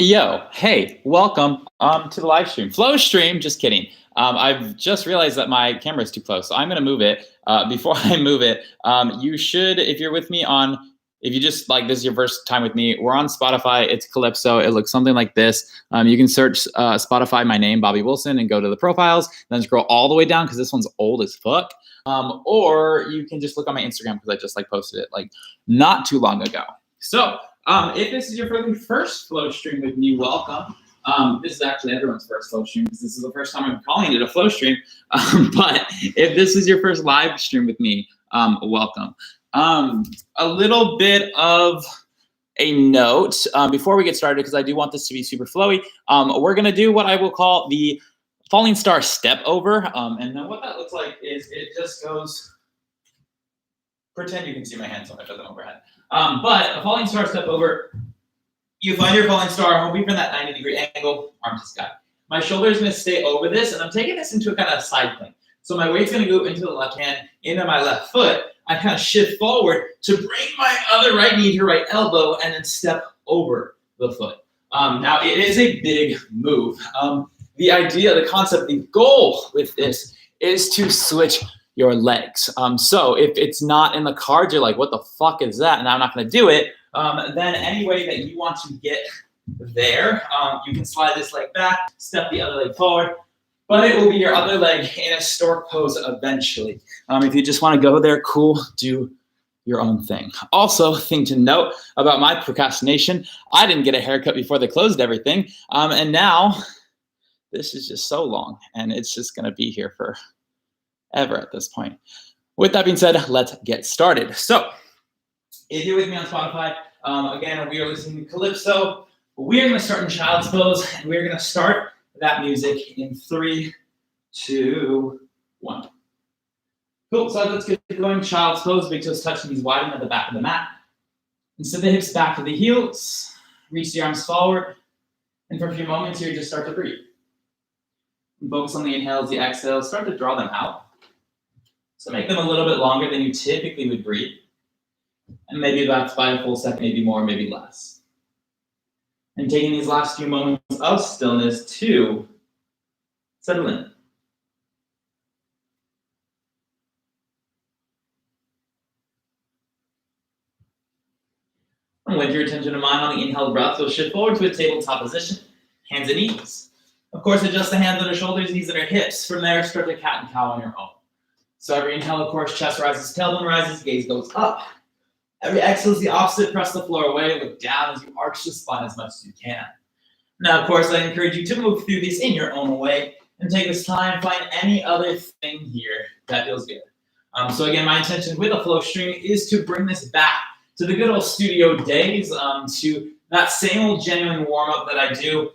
Yo, hey, welcome to the live stream. Flowstream, just kidding. I've just realized that my camera is too close, so I'm going to move it. Before I move it, you should, if you're with me if you just like this is your first time with me, we're on Spotify. It's Calypso. It looks something like this. You can search Spotify, my name, Bobby Wilson, and go to the profiles, then scroll all the way down because this one's old as fuck. Or you can just look on my Instagram because I just posted it not too long ago. So if this is your first flow stream with me, welcome. This is actually everyone's first flow stream because this is the first time I'm calling it a flow stream. But if this is your first live stream with me, welcome. A little bit of a note before we get started, because I do want this to be super flowy. We're going to do what I will call the falling star step over. And then what that looks like is it just goes, pretend you can see my hands when I put them overhead. But a falling star step over, you find your falling star, hoping for that 90-degree angle, arm to sky. My shoulder is going to stay over this, and I'm taking this into a kind of side plank. So my weight's going to go into the left hand, into my left foot. I kind of shift forward to bring my other right knee to right elbow, and then step over the foot. Now, it is a big move. The idea, the concept, the goal with this is to switch your legs. So if it's not in the cards, you're like, what the fuck is that? And I'm not going to do it. Then any way that you want to get there, you can slide this leg back, step the other leg forward, but it will be your other leg in a stork pose eventually. If you just want to go there, cool, do your own thing. Also, thing to note about my procrastination, I didn't get a haircut before they closed everything. And now this is just so long, and it's just going to be here for ever at this point. With that being said, let's get started. So if you're with me on Spotify, again, we are listening to Calypso. We are going to start in child's pose, and we're going to start that music in 3, 2, 1. Cool, so let's get going. Child's pose, big toes touching, knees widen at the back of the mat. And send the hips back to the heels. Reach the arms forward. And for a few moments here, just start to breathe. And focus on the inhales, the exhales. Start to draw them out. So make them a little bit longer than you typically would breathe. And maybe that's by a full second, maybe more, maybe less. And taking these last few moments of stillness to settle in. And with your attention in mind on the inhale breath, so shift forward to a tabletop position, hands and knees. Of course, adjust the hands under shoulders, knees under hips. From there, start to cat and cow on your own. So every inhale, of course, chest rises, tailbone rises, gaze goes up. Every exhale is the opposite. Press the floor away, look down as you arch the spine as much as you can. Now, of course, I encourage you to move through these in your own way and take this time, find any other thing here that feels good. So again, my intention with a flow stream is to bring this back to the good old studio days, to that same old genuine warm-up that I do,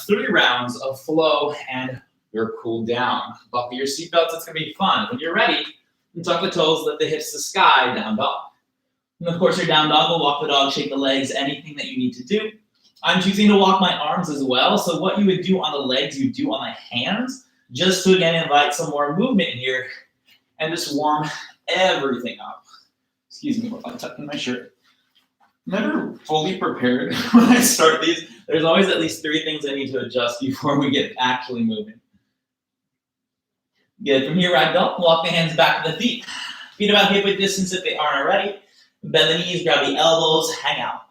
3 rounds of flow and you're cooled down. Buckle your seatbelts, it's going to be fun. When you're ready, tuck the toes, lift the hips to the sky, down dog. And of course, your down dog will walk the dog, shake the legs, anything that you need to do. I'm choosing to walk my arms as well. So what you would do on the legs, you do on my hands, just to again invite some more movement in here and just warm everything up. Excuse me if I'm tucking my shirt. Never fully prepared when I start these. There's always at least 3 things I need to adjust before we get actually moving. Good. From here, ragdoll. Walk the hands back to the feet. Feet about hip width distance if they aren't already. Bend the knees, grab the elbows, hang out.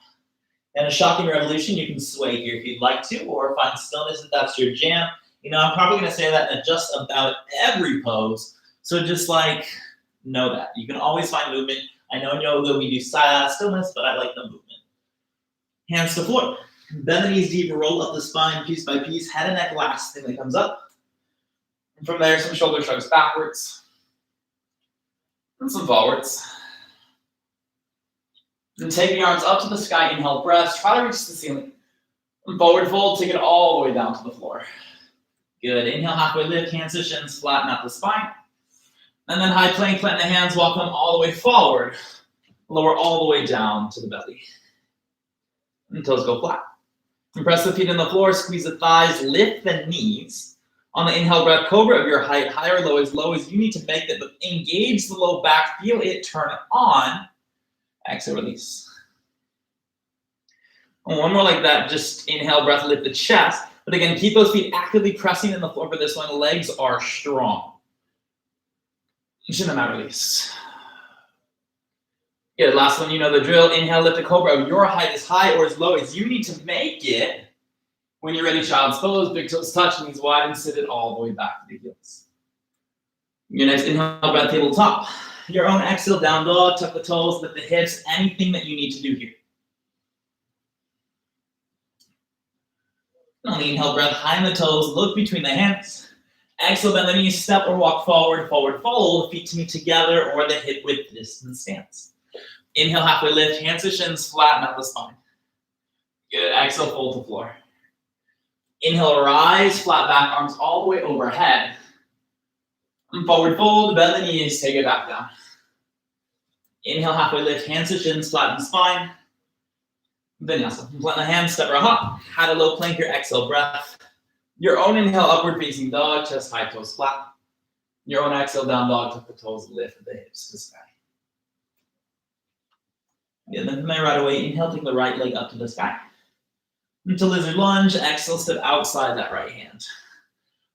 And a shocking revolution, you can sway here if you'd like to, or find stillness if that's your jam. I'm probably going to say that in just about every pose. So just know that. You can always find movement. I know in yoga we do silent stillness, but I like the movement. Hands to floor. Bend the knees deep, roll up the spine piece by piece. Head and neck last thing that comes up. And from there, some shoulder shrugs backwards. And some forwards. Then take the arms up to the sky, inhale breath, try to reach the ceiling. And forward fold, take it all the way down to the floor. Good, inhale, halfway lift, hands to shins, flatten out the spine. And then high plank, plant the hands, walk them all the way forward. Lower all the way down to the belly. And toes go flat. And press the feet on the floor, squeeze the thighs, lift the knees. On the inhale breath, cobra of your height, high or low as you need to make it, but engage the low back, feel it turn on. Exhale, release. And one more like that. Just inhale, breath, lift the chest. But again, keep those feet actively pressing in the floor for this one. Legs are strong. Chin to mat release. Good. Last one, you know the drill. Inhale, lift a cobra. Your height is high or as low as you need to make it. When you're ready, child's pose. Big toes touch, knees wide, and sit it all the way back to the heels. Your next inhale, breath, tabletop. Your own exhale, down dog. Tuck the toes, lift the hips. Anything that you need to do here. On the inhale, breath, high in the toes. Look between the hands. Exhale, bend the knees, step or walk forward, forward fold, feet to meet together, or the hip width distance stance. Inhale, halfway lift, hands to shins, flatten out the spine. Good, exhale, fold to floor. Inhale, rise, flat back, arms all the way overhead. And forward fold, bend the knees, take it back down. Inhale, halfway lift, hands to shins, flatten spine. Vinyasa, plant the hands, step or hop. Had a low plank here, exhale, breath. Your own inhale, upward facing dog, chest high, toes flat. Your own exhale, down dog, tuck the toes, lift the hips to the sky. And then right away, inhale, take the right leg up to the sky. Into lizard lunge, exhale, step outside that right hand.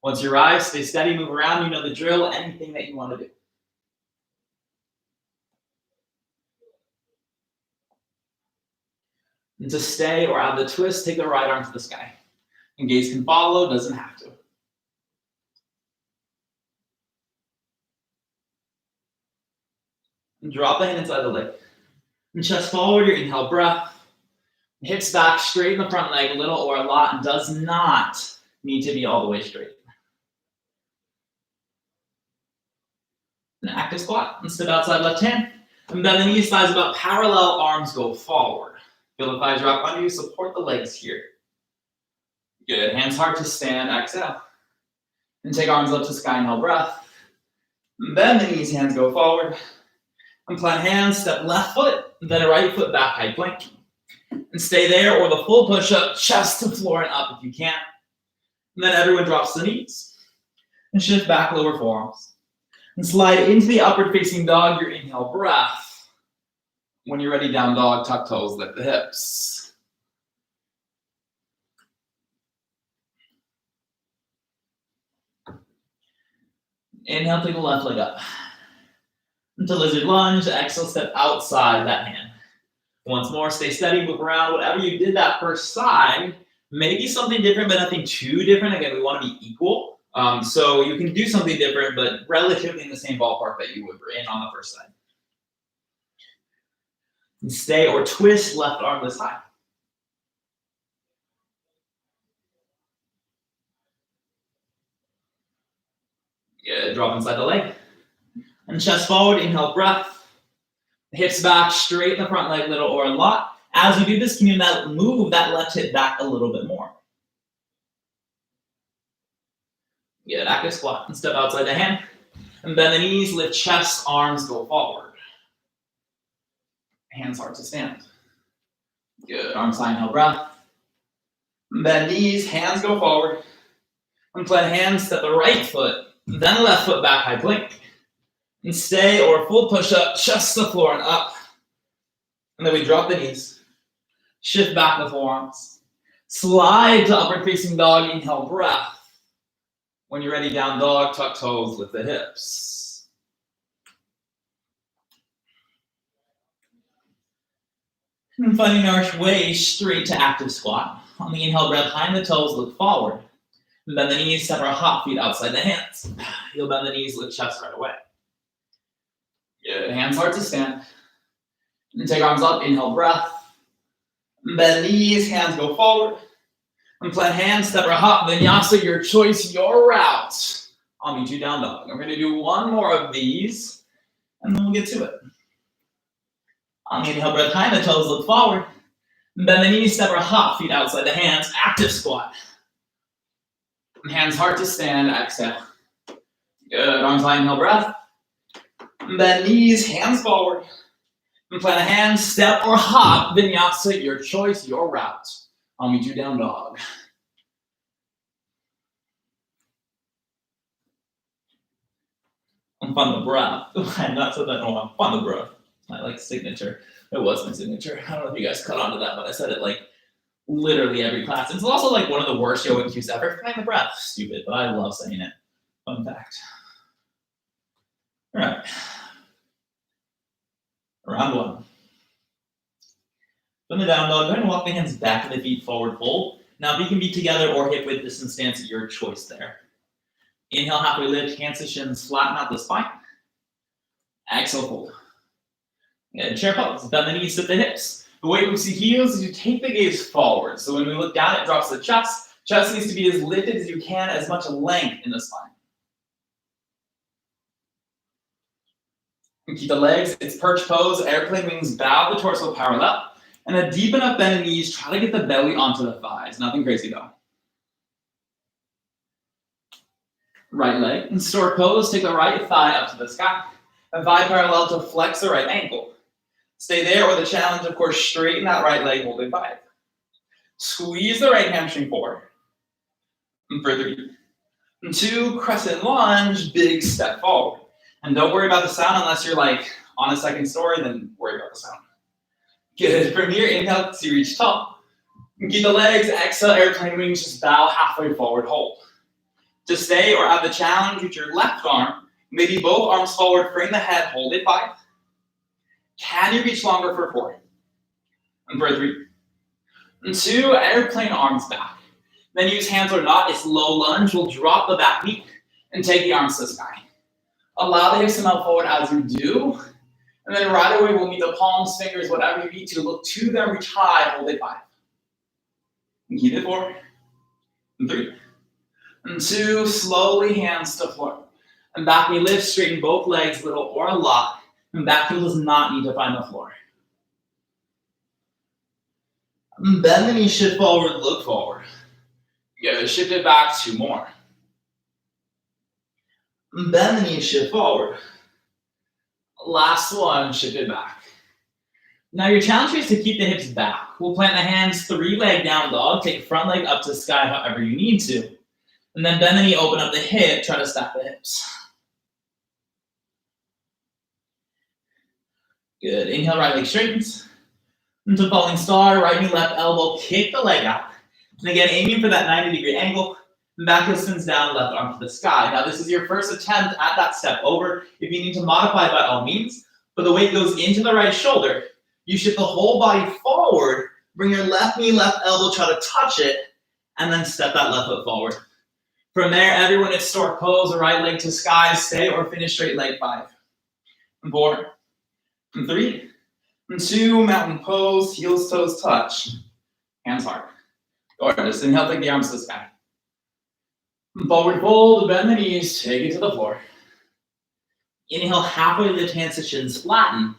Once you rise, stay steady, move around, you know the drill, anything that you want to do. And to stay or add the twist, take the right arm to the sky. And gaze can follow, doesn't have to. And drop the hand inside the leg. And chest forward, your inhale, breath. Hips back, straighten the front leg a little or a lot, and does not need to be all the way straight. An active squat, and step outside left hand. And bend the knees, thighs about parallel, arms go forward. Feel the thighs rock under you, support the legs here. Good, hands hard to stand, exhale. And take arms up to sky, inhale, breath. Bend the knees, hands go forward. And plant hands, step left foot, then a right foot back, high plank. And stay there, or the full push-up, chest to floor and up if you can. And then everyone drops the knees. And shift back, lower forearms. And slide into the upward facing dog, your inhale, breath. When you're ready, down dog, tuck toes, lift the hips. Inhale, take the left leg up. Into lizard lunge, exhale, step outside that hand. Once more, stay steady, move around. Whatever you did that first side, maybe something different, but nothing too different. Again, we want to be equal. So you can do something different, but relatively in the same ballpark that you were in on the first side. And stay or twist left arm this high. Good, drop inside the leg. And chest forward, inhale, breath. Hips back, straighten the front leg a little or a lot. As you do this, can you move that left hip back a little bit more? Good, active squat. And step outside the hand. And bend the knees, lift chest, arms go forward. Hands hard to stand. Good, arms high, inhale, breath. Bend knees, hands go forward. And plant hands, step the right foot, then left foot back, high plank. And stay or full push-up, chest to floor and up. And then we drop the knees. Shift back the forearms. Slide to upward facing dog, inhale, breath. When you're ready, down dog, tuck toes, lift the hips. And finding our way straight to active squat. On the inhale, breath, high in the toes, look forward. And bend the knees, step our hop feet outside the hands. You'll bend the knees, lift chest right away. Good, hands hard to stand. And take arms up, inhale, breath. Bend knees, hands go forward. And plant hands, step or hop, vinyasa, your choice, your route. I'll meet you down dog. I'm gonna do one more of these, and then we'll get to it. On the inhale, breath, high in the toes, look forward. Bend the knees, step or hop, feet outside the hands, active squat. And hands hard to stand, exhale. Good, arms high, inhale, breath. Bend knees, hands forward. And plant a hand, step or hop, vinyasa, your choice, your route. I'll meet you down dog. I'm fun the breath. I've not said that in a while. Fun the breath. My signature. It was my signature. I don't know if you guys caught on to that, but I said it literally every class. It's also like one of the worst yoga cues ever. Find the breath. Stupid, but I love saying it. Fun fact. All right. Round one. From the down dog, go ahead and walk the hands back to the feet, forward fold. Now, you can be together or hip width distance stance at your choice there. Inhale, halfway lift, hands to shins, flatten out the spine. Exhale, fold. Good. Chair pose, bend the knees, sit the hips. The way we see heels is you take the gaze forward. So when we look down, it drops the chest. Chest needs to be as lifted as you can, as much length in the spine. And keep the legs, it's perch pose, airplane wings, bow the torso parallel. And a deep enough bend in the knees, try to get the belly onto the thighs. Nothing crazy though. Right leg, in stork pose, take the right thigh up to the sky. A thigh parallel to flex the right ankle. Stay there, or the challenge, of course, straighten that right leg, hold it 5. Squeeze the right hamstring forward. And for 3. And 2, crescent lunge, big step forward. And don't worry about the sound unless you're like on a second story, then worry about the sound. Good. From here, inhale to reach tall. And keep the legs, exhale, airplane wings, just bow halfway forward, hold. To stay or add the challenge with your left arm, maybe both arms forward, frame the head, hold it 5. Can you reach longer for 4? And for 3. And 2, airplane arms back. Then use hands or not, it's low lunge, we'll drop the back knee and take the arms to the sky. Allow the hips to melt forward as you do. And then right away, we'll meet the palms, fingers, whatever you need to. Look to them, reach high, hold it 5. And keep it 4. And 3. And 2, slowly hands to floor. And back knee lift, straighten both legs, little or a lot. And back heel does not need to find the floor. And bend the knee, shift forward, look forward. Good, shift it back, 2 more. And bend the knee, shift forward. Last one, shift it back. Now your challenge is to keep the hips back. We'll plant the hands, 3-leg down dog, take front leg up to sky however you need to. And then bend the knee, open up the hip, try to stack the hips. Good, inhale, right leg straightens. Into falling star, right knee, left elbow, kick the leg out. And again, aiming for that 90-degree angle. Back heel spins down, left arm to the sky. Now this is your first attempt at that step over. If you need to modify, by all means. But the weight goes into the right shoulder. You shift the whole body forward. Bring your left knee, left elbow, try to touch it. And then step that left foot forward. From there, everyone is stork pose, right leg to sky, stay or finish straight leg 5. And 4. And 3. And 2, mountain pose, heels, toes touch. Hands hard. Gorgeous. Inhale, take the arms to the sky. Forward fold, bend the knees, take it to the floor. Inhale, halfway lift, hands to shins, flatten.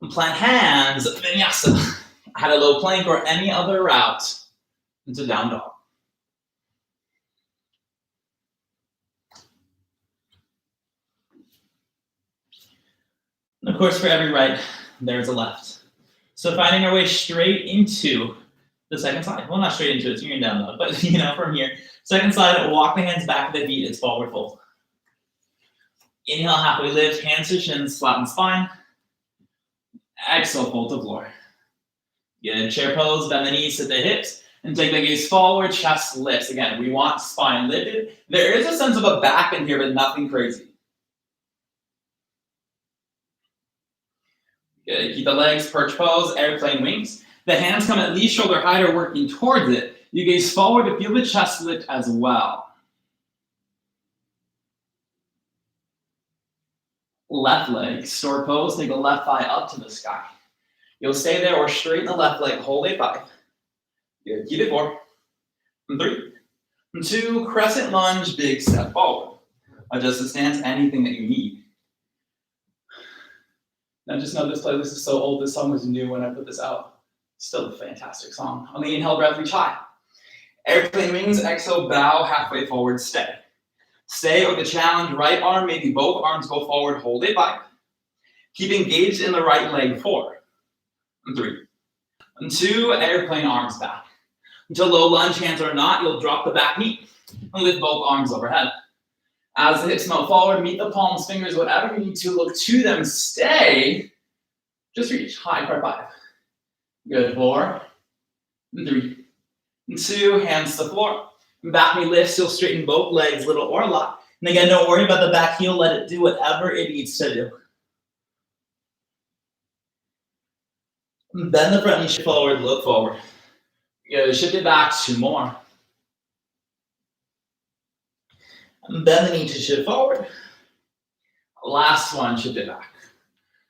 And plant hands, vinyasa. Add a low plank or any other route into down dog. And of course, for every right, there's a left. So finding our way straight into the second side. Well, not straight into it, so you're in down dog, but from here. Second side, walk the hands back to the feet, it's forward fold. Inhale, halfway lift, hands to shins, flatten spine. Exhale, fold to floor. Good, chair pose, bend the knees, sit the hips, and take the gaze forward, chest lifts. Again, we want spine lifted. There is a sense of a back bend here, but nothing crazy. Good, keep the legs, perch pose, airplane wings. The hands come at least shoulder height or working towards it. You gaze forward to feel the chest lift as well. Left leg, stork pose, take the left thigh up to the sky. You'll stay there or straighten the left leg, hold it 5. Good, keep it 4. And 3. And 2, crescent lunge, big step forward. Adjust the stance, anything that you need. Now just know this playlist is so old, this song was new when I put this out. Still a fantastic song. On the inhale, breath, reach high. Airplane wings, exhale, bow, halfway forward, stay. Stay with the challenge, right arm, maybe both arms go forward, hold it 5. Keep engaged in the right leg 4. And 3. And 2, airplane arms back. Until low lunge, hands or not, you'll drop the back knee and lift both arms overhead. As the hips melt forward, meet the palms, fingers, whatever you need to, look to them, stay. Just reach, high for 5. Good, 4. and 3, and 2, hands to the floor. Back knee lifts, you'll straighten both legs, little or lock. And again, don't worry about the back heel, let it do whatever it needs to do. And bend the front knee, shift forward, look forward. Good, shift it back, 2 more. And bend the knee to shift forward. Last one, shift it back.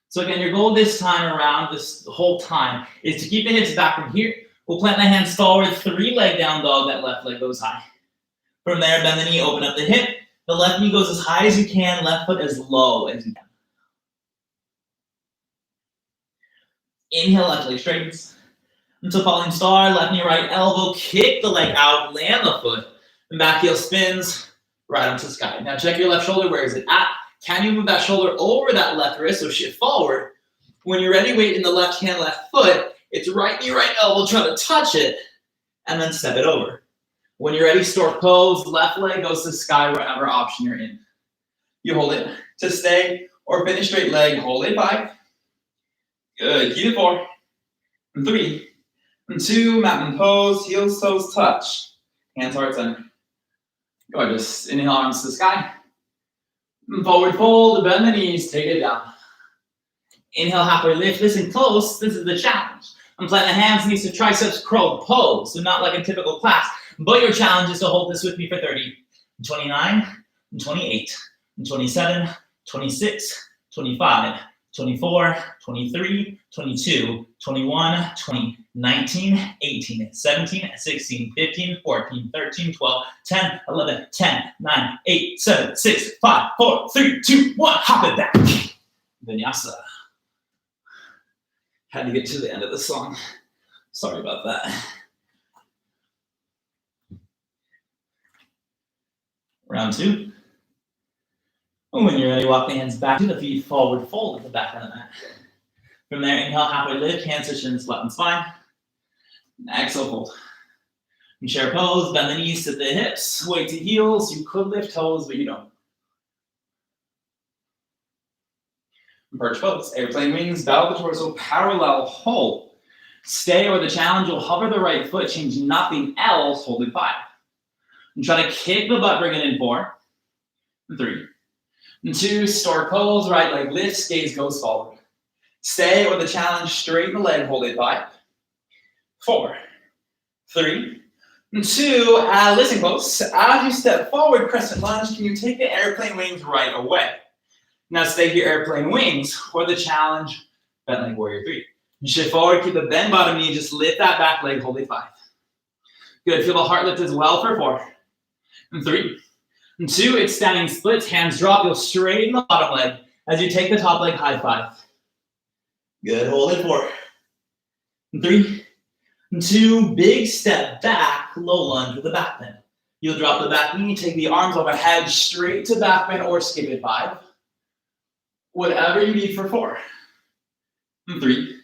So again, your goal this time around, this whole time, is to keep the hips back from here. We'll plant the hands forward, 3 leg down dog, that left leg goes high. From there, bend the knee, open up the hip. The left knee goes as high as you can, left foot as low as you can. Inhale, left leg straightens. Into falling star, left knee, right elbow, kick the leg out, land the foot, and back heel spins right onto the sky. Now check your left shoulder, where is it at? Can you move that shoulder over that left wrist, so shift forward? When you're ready, weight in the left hand, left foot, it's right knee, right elbow, try to touch it, and then step it over. When you're ready, stork pose, left leg goes to the sky, whatever option you're in. You hold it to stay, or finish straight leg, hold it 5. Good, keep it 4, and 3, and 2, mountain pose, heels, toes, touch. Hands heart center. Gorgeous, inhale, arms to the sky. Forward fold, bend the knees, take it down. Inhale, halfway lift, listen close, this is the challenge. I'm planting the hands, knees to triceps, curled pose, so not like a typical class, but your challenge is to hold this with me for 30, 29, 28, 27, 26, 25, 24, 23, 22, 21, 20, 19, 18, 17, 16, 15, 14, 13, 12, 10, 11, 10, 9, 8, 7, 6, 5, 4, 3, 2, 1, hop it back. Vinyasa. Had to get to the end of the song. Sorry about that. Round 2. When you're ready, walk the hands back to the feet, forward fold at the back of the mat. From there, inhale, halfway lift, hands to shins, flatten spine. Exhale, fold. And chair pose, bend the knees to the hips, weight to heels. You could lift toes, but you don't. Perch pose, airplane wings, bow the torso, parallel hold. Stay, or the challenge will hover the right foot, change nothing else, hold it 5. And try to kick the butt, bring it in 4, and 3, and 2, stork pose, right leg lifts, gaze goes forward. Stay, or the challenge, straighten the leg, hold it 5, 4, 3, and 2, listen close. As you step forward, crescent lunge, can you take the airplane wings right away? Now stay here, airplane wings, or the challenge, bent leg warrior 3. And shift forward, keep the bend bottom knee, just lift that back leg, hold it 5. Good, feel the heart lift as well for 4, and 3, and 2, it's standing splits, hands drop, you'll straighten the bottom leg as you take the top leg high 5. Good, hold it 4, and 3, and 2, big step back, low lunge with the back bend. You'll drop the back knee, take the arms overhead, straight to back bend or skip it 5. Whatever you need for 4, and 3,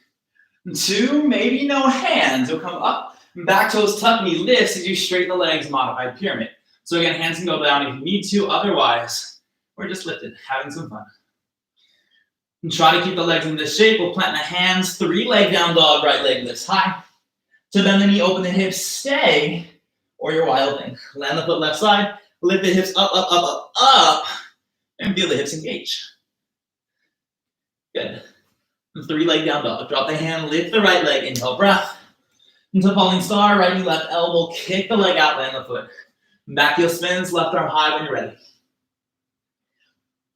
and 2, maybe no hands. You'll come up, and back toes tuck, knee lifts as you straighten the legs, modified pyramid. So again, hands can go down if you need to, otherwise, we're just lifted, having some fun. And try to keep the legs in this shape. We'll plant the hands, 3 leg down dog, right leg lifts high. To bend the knee, open the hips, stay, or your wild thing. Land the foot left side, lift the hips up, up, up, up, up, and feel the hips engage. Good. 3 leg down dog. Drop the hand, lift the right leg, inhale, breath. Into falling star, right knee, left elbow, kick the leg out, land the foot. Back heel spins, left arm high when you're ready.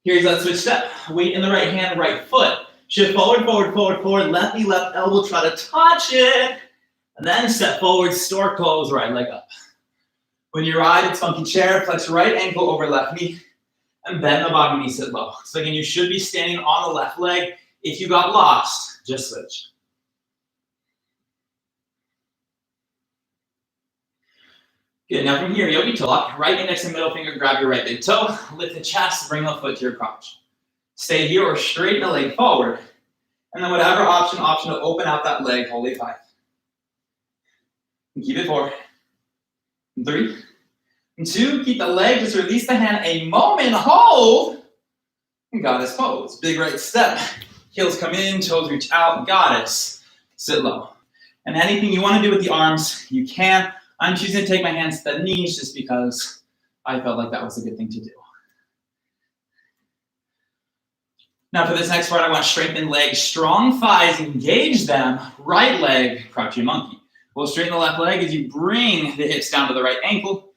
Here's that switch step. Weight in the right hand, right foot. Shift forward, forward, forward, forward. Left knee, left elbow, try to touch it. And then step forward, stork pose, right leg up. When you ride, it's funky chair, flex right ankle over left knee, and bend the bottom knee, sit low. So again, you should be standing on the left leg. If you got lost, just switch. Good, now from here, yogi toe lock, right index and middle finger, grab your right big toe, lift the chest, bring the foot to your crotch. Stay here or straighten the leg forward, and then whatever option to open out that leg, hold it 5. And keep it 4, and 3, and 2, keep the leg, just release the hand a moment, hold, and goddess pose. Big right step, heels come in, toes reach out, goddess, sit low. And anything you want to do with the arms, you can. I'm choosing to take my hands to the knees just because I felt like that was a good thing to do. Now for this next part, I want strengthened legs, strong thighs, engage them. Right leg, crouching monkey. We'll straighten the left leg as you bring the hips down to the right ankle.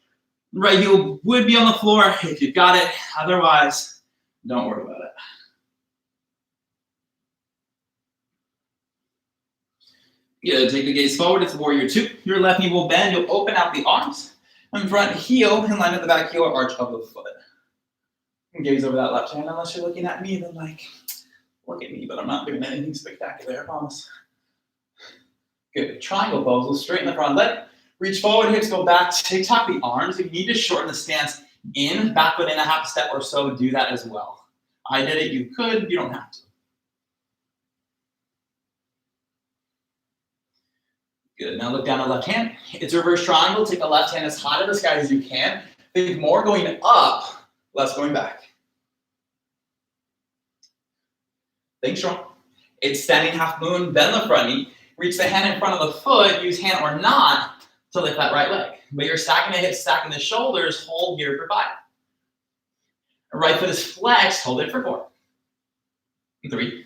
Right heel would be on the floor if you've got it. Otherwise, don't worry about it. Good, take the gaze forward, it's warrior two. Your left knee will bend, you'll open out the arms. And front heel in line with the back heel or arch of the foot. And gaze over that left hand, unless you're looking at me, then like, look at me, but I'm not doing anything spectacular, I promise. Good, triangle pose, we'll straighten the front leg. Reach forward, hips go back, TikTok the arms. If you need to shorten the stance in, back foot in a half step or so, do that as well. I did it, you could, you don't have to. Good, now look down the left hand. It's a reverse triangle, take the left hand as high to the sky as you can. Think more going up, less going back. Think strong. It's standing half moon, bend the front knee. Reach the hand in front of the foot, use hand or not to lift that right leg. But you're stacking the hips, stacking the shoulders, hold here for 5. Right foot is flexed, hold it for 4. 3.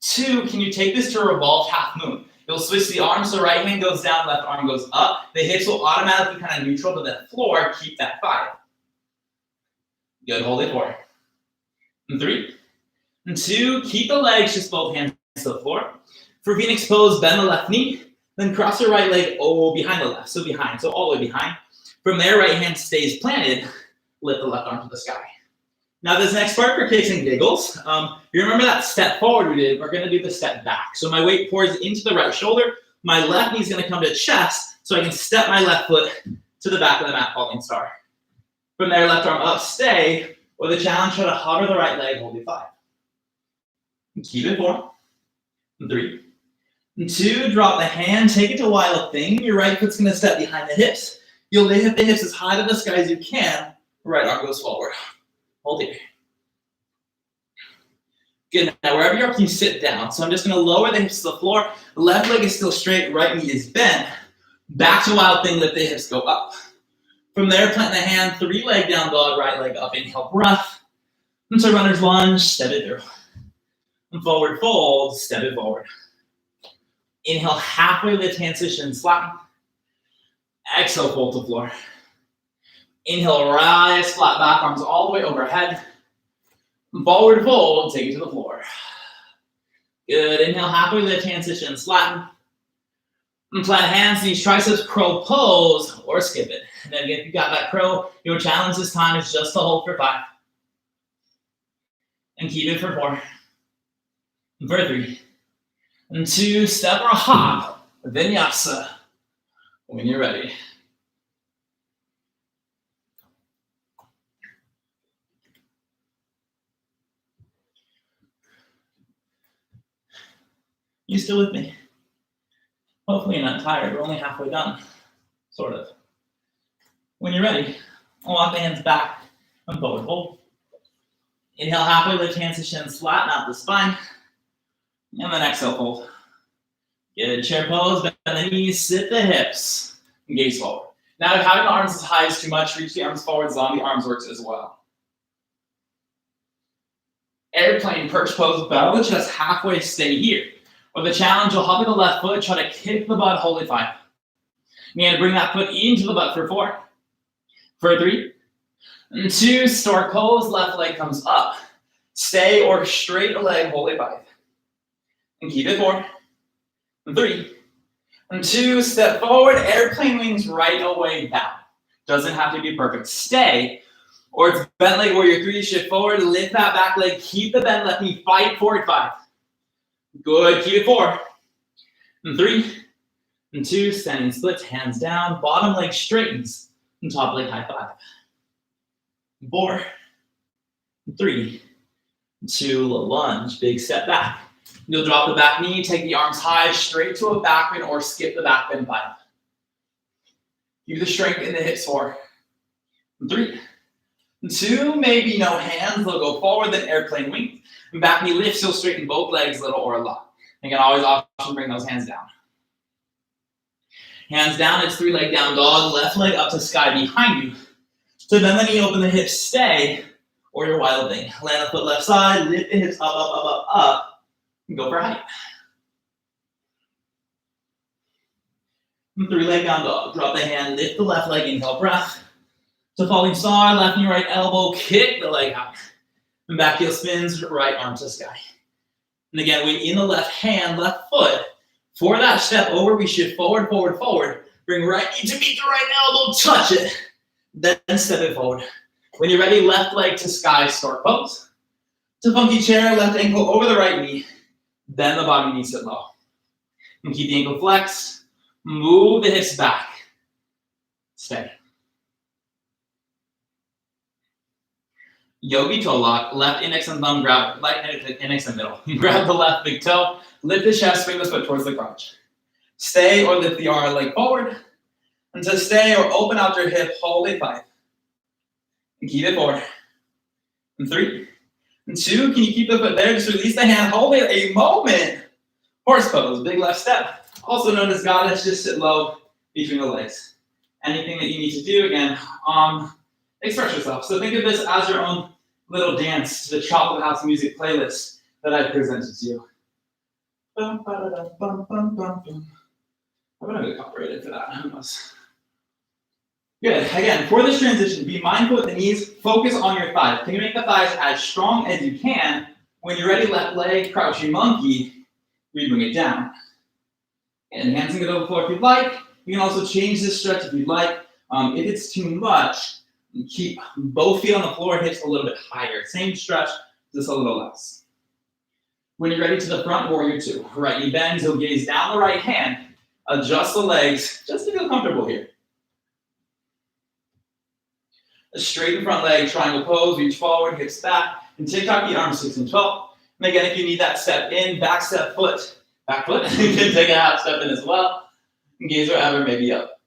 2, can you take this to a revolved half moon? You'll switch the arms, so right hand goes down, left arm goes up. The hips will automatically kind of neutral to the floor, keep that 5. Good, hold it 4. 3. 2, keep the legs, just both hands to the floor. For Phoenix pose, bend the left knee, then cross your right leg behind the left, so behind, so all the way behind. From there, right hand stays planted, lift the left arm to the sky. Now this next part for kicks and giggles, you remember that step forward we did, we're gonna do the step back. So my weight pours into the right shoulder, my left knee is gonna come to chest, so I can step my left foot to the back of the mat, falling star. From there, left arm up, stay, or the challenge, try to hover the right leg, hold it 5. Keep it 4. 3. 2, drop the hand, take it to wild thing. Your right foot's gonna step behind the hips. You'll lift the hips as high to the sky as you can. Right arm goes forward. Hold here. Good, now wherever you are, can you sit down? So I'm just gonna lower the hips to the floor. Left leg is still straight, right knee is bent. Back to wild thing, lift the hips, go up. From there, plant the hand, 3 leg down dog, right leg up, inhale, breath. Into runner's lunge, step it through. And forward fold, step it forward. Inhale, halfway lift, hand position, flatten. Exhale, fold to floor. Inhale, rise, flat back, arms all the way overhead. Forward fold, take it to the floor. Good, inhale, halfway lift, hand position, flatten. And plant hands, knees, triceps, crow pose, or skip it. And then again, if you got that crow, your challenge this time is just to hold for 5. And keep it for 4. And for 3. And 2, step or hop, vinyasa, when you're ready. You still with me? Hopefully you're not tired, we're only halfway done, sort of. When you're ready, I'll walk the hands back and forward fold. Inhale, halfway lift, hands to shins, flatten out the spine. And then exhale, fold. Good, chair pose, bend the knees, sit the hips, and gaze forward. Now if having the arms as high is too much, reach the arms forward as long as the arms works as well. Airplane perch pose, bow the chest halfway, stay here. Or the challenge, you'll hover the left foot, try to kick the butt, hold it 5. You're gonna bring that foot into the butt for 4. For 3. And 2, stork pose, left leg comes up. Stay or straight leg, hold it 5. And keep it 4. And 3. And 2, step forward, airplane wings right away down. Doesn't have to be perfect. Stay, or it's bent leg warrior 3, shift forward, lift that back leg, keep the bent left knee, fight forward 5. Good, keep it 4. And 3. And 2, standing splits, hands down, bottom leg straightens, and top leg high 5. 4. And 3. And 2, lunge, big step back. You'll drop the back knee, take the arms high, straight to a back bend, or skip the back bend 5. Keep the strength in the hips 4. And 3. And 2, maybe no hands, they'll go forward, then airplane wing. And back knee lifts, you'll straighten both legs a little or a lot. You can always option bring those hands down. Hands down, it's 3-leg down dog, left leg up to sky behind you. So bend the knee, open the hips, stay, or your wild thing. Land the foot left side, lift the hips up, up, up, up, up, and go for height. 3-leg down dog, drop the hand, lift the left leg, inhale, breath. To falling star, left knee, right elbow, kick the leg out. And back heel spins, right arm to sky. And again, weight in the left hand, left foot. For that step over, we shift forward, forward, forward. Bring right knee to meet the right elbow, touch it. Then step it forward. When you're ready, left leg to sky, stork pose. To funky chair, left ankle over the right knee. Then the bottom knee sit low. And keep the ankle flexed. Move the hips back. Stay. Yogi toe lock, left index and thumb grab, right index and middle. Grab the left big toe, lift the chest, swing the foot towards the crotch. Stay or lift the arm leg forward. And to stay or open out your hip, hold a 5. And keep it 4. And 3. And 2, can you keep the foot there? Just release the hand, hold it a moment. Horse pose, big left step. Also known as goddess, just sit low between the legs. Anything that you need to do, again, express yourself. So think of this as your own little dance to the Chocolate House music playlist that I've presented to you. I'm gonna get copyrighted for that. I must. Good. Again, for this transition, be mindful with the knees. Focus on your thighs. Can you make the thighs as strong as you can? When you're ready, left leg, crouching monkey. We bring it down. And enhancing it over the floor if you'd like. You can also change this stretch if you'd like. If it's too much, keep both feet on the floor, hips a little bit higher. Same stretch, just a little less. When you're ready to the front, warrior 2. Right knee bends, you'll gaze down the right hand. Adjust the legs just to feel comfortable here. Straighten front leg, triangle pose, reach forward, hips back, and tick-tock the arms 6 and 12. And again, if you need that step in, back step foot, back foot, you can take a half step in as well. And gaze wherever, maybe up.